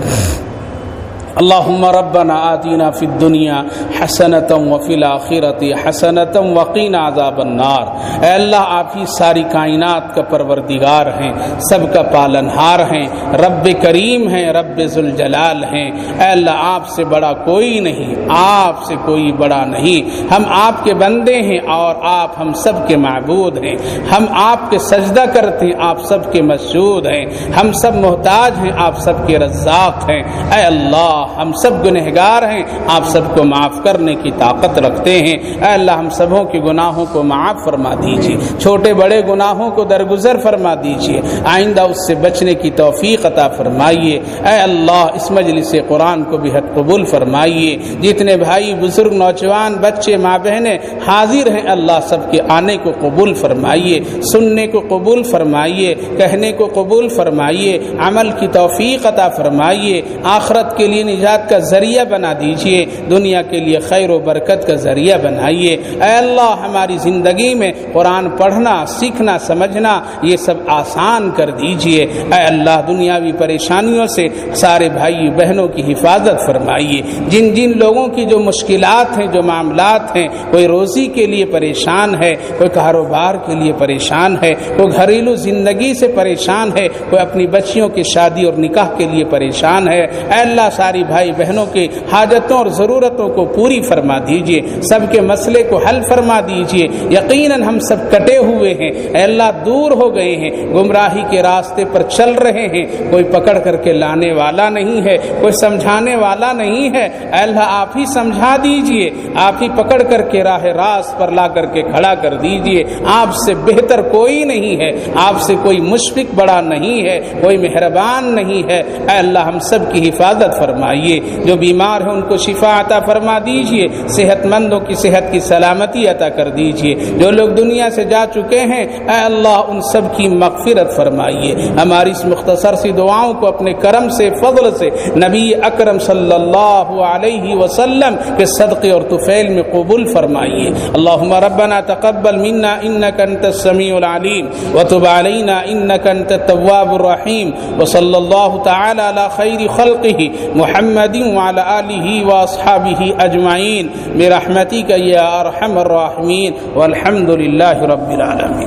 اللهم ربنا آتنا في الدنيا حسنة وفي الآخرة حسنة وقنا عذاب النار۔ اے اللہ آپ ہی ساری کائنات کا پروردگار ہیں، سب کا پالنہار ہیں، رب کریم ہیں، رب ذوالجلال ہیں۔ اے اللہ آپ سے بڑا کوئی نہیں، آپ سے کوئی بڑا نہیں۔ ہم آپ کے بندے ہیں اور آپ ہم سب کے معبود ہیں۔ ہم آپ کے سجدہ کرتے ہیں، آپ سب کے مسجود ہیں۔ ہم سب محتاج ہیں، آپ سب کے رزاق ہیں۔ اے اللہ ہم سب گنہگار ہیں، آپ سب کو معاف کرنے کی طاقت رکھتے ہیں۔ اے اللہ ہم سبوں کے گناہوں کو معاف فرما دیجیے، چھوٹے بڑے گناہوں کو درگزر فرما دیجیے، آئندہ اس سے بچنے کی توفیق عطا فرمائیے۔ اے اللہ اس مجلس قرآن کو بھی حد قبول فرمائیے۔ جتنے بھائی بزرگ نوجوان بچے ماں بہنیں حاضر ہیں اللہ سب کے آنے کو قبول فرمائیے، سننے کو قبول فرمائیے، کہنے کو قبول فرمائیے، عمل کی توفیق عطا فرمائیے، آخرت کے لیے نجات کا ذریعہ بنا دیجئے، دنیا کے لیے خیر و برکت کا ذریعہ بنائیے۔ اے اللہ ہماری زندگی میں قرآن پڑھنا، سیکھنا، سمجھنا یہ سب آسان کر دیجئے۔ اے اللہ دنیاوی پریشانیوں سے سارے بھائی بہنوں کی حفاظت فرمائیے۔ جن جن لوگوں کی جو مشکلات ہیں، جو معاملات ہیں، کوئی روزی کے لیے پریشان ہے، کوئی کاروبار کے لیے پریشان ہے، کوئی گھریلو زندگی سے پریشان ہے، کوئی اپنی بچیوں کی شادی اور نکاح کے لیے پریشان ہے، اے اللہ ساری بھائی بہنوں کی حاجتوں اور ضرورتوں کو پوری فرما دیجئے، سب کے مسئلے کو حل فرما دیجئے۔ یقیناً ہم سب کٹے ہوئے ہیں، اے اللہ دور ہو گئے ہیں، گمراہی کے راستے پر چل رہے ہیں، کوئی پکڑ کر کے لانے والا نہیں ہے، کوئی سمجھانے والا نہیں ہے۔ اے اللہ آپ ہی سمجھا دیجئے، آپ ہی پکڑ کر کے راہ راست پر لا کر کے کھڑا کر دیجئے۔ آپ سے بہتر کوئی نہیں ہے، آپ سے کوئی مشفق بڑا نہیں ہے، کوئی مہربان نہیں ہے۔ اے اللہ ہم سب کی حفاظت فرمائیے، جو بیمار ہیں ان کو شفا عطا فرما دیجئے، صحت مندوں کی صحت کی سلامتی عطا کر دیجئے، جو لوگ دنیا سے جا چکے ہیں اے اللہ ان سب کی مغفرت فرمائیے۔ ہماری اس مختصر سی دعاؤں کو اپنے کرم سے، فضل سے نبی اکرم صلی اللہ علیہ وسلم کے صدقے اور طفیل میں قبول فرمائیے۔ اللہم ربنا تقبل منا انک انت السمیع العلیم وتب علینا انک انت التواب الرحیم وصلی اللہ تعالی علی خیر خلقہ محمد وعلى آلہ واصحابہ اجمعین برحمتک یا ارحم الراحمین والحمد للہ رب العالمین۔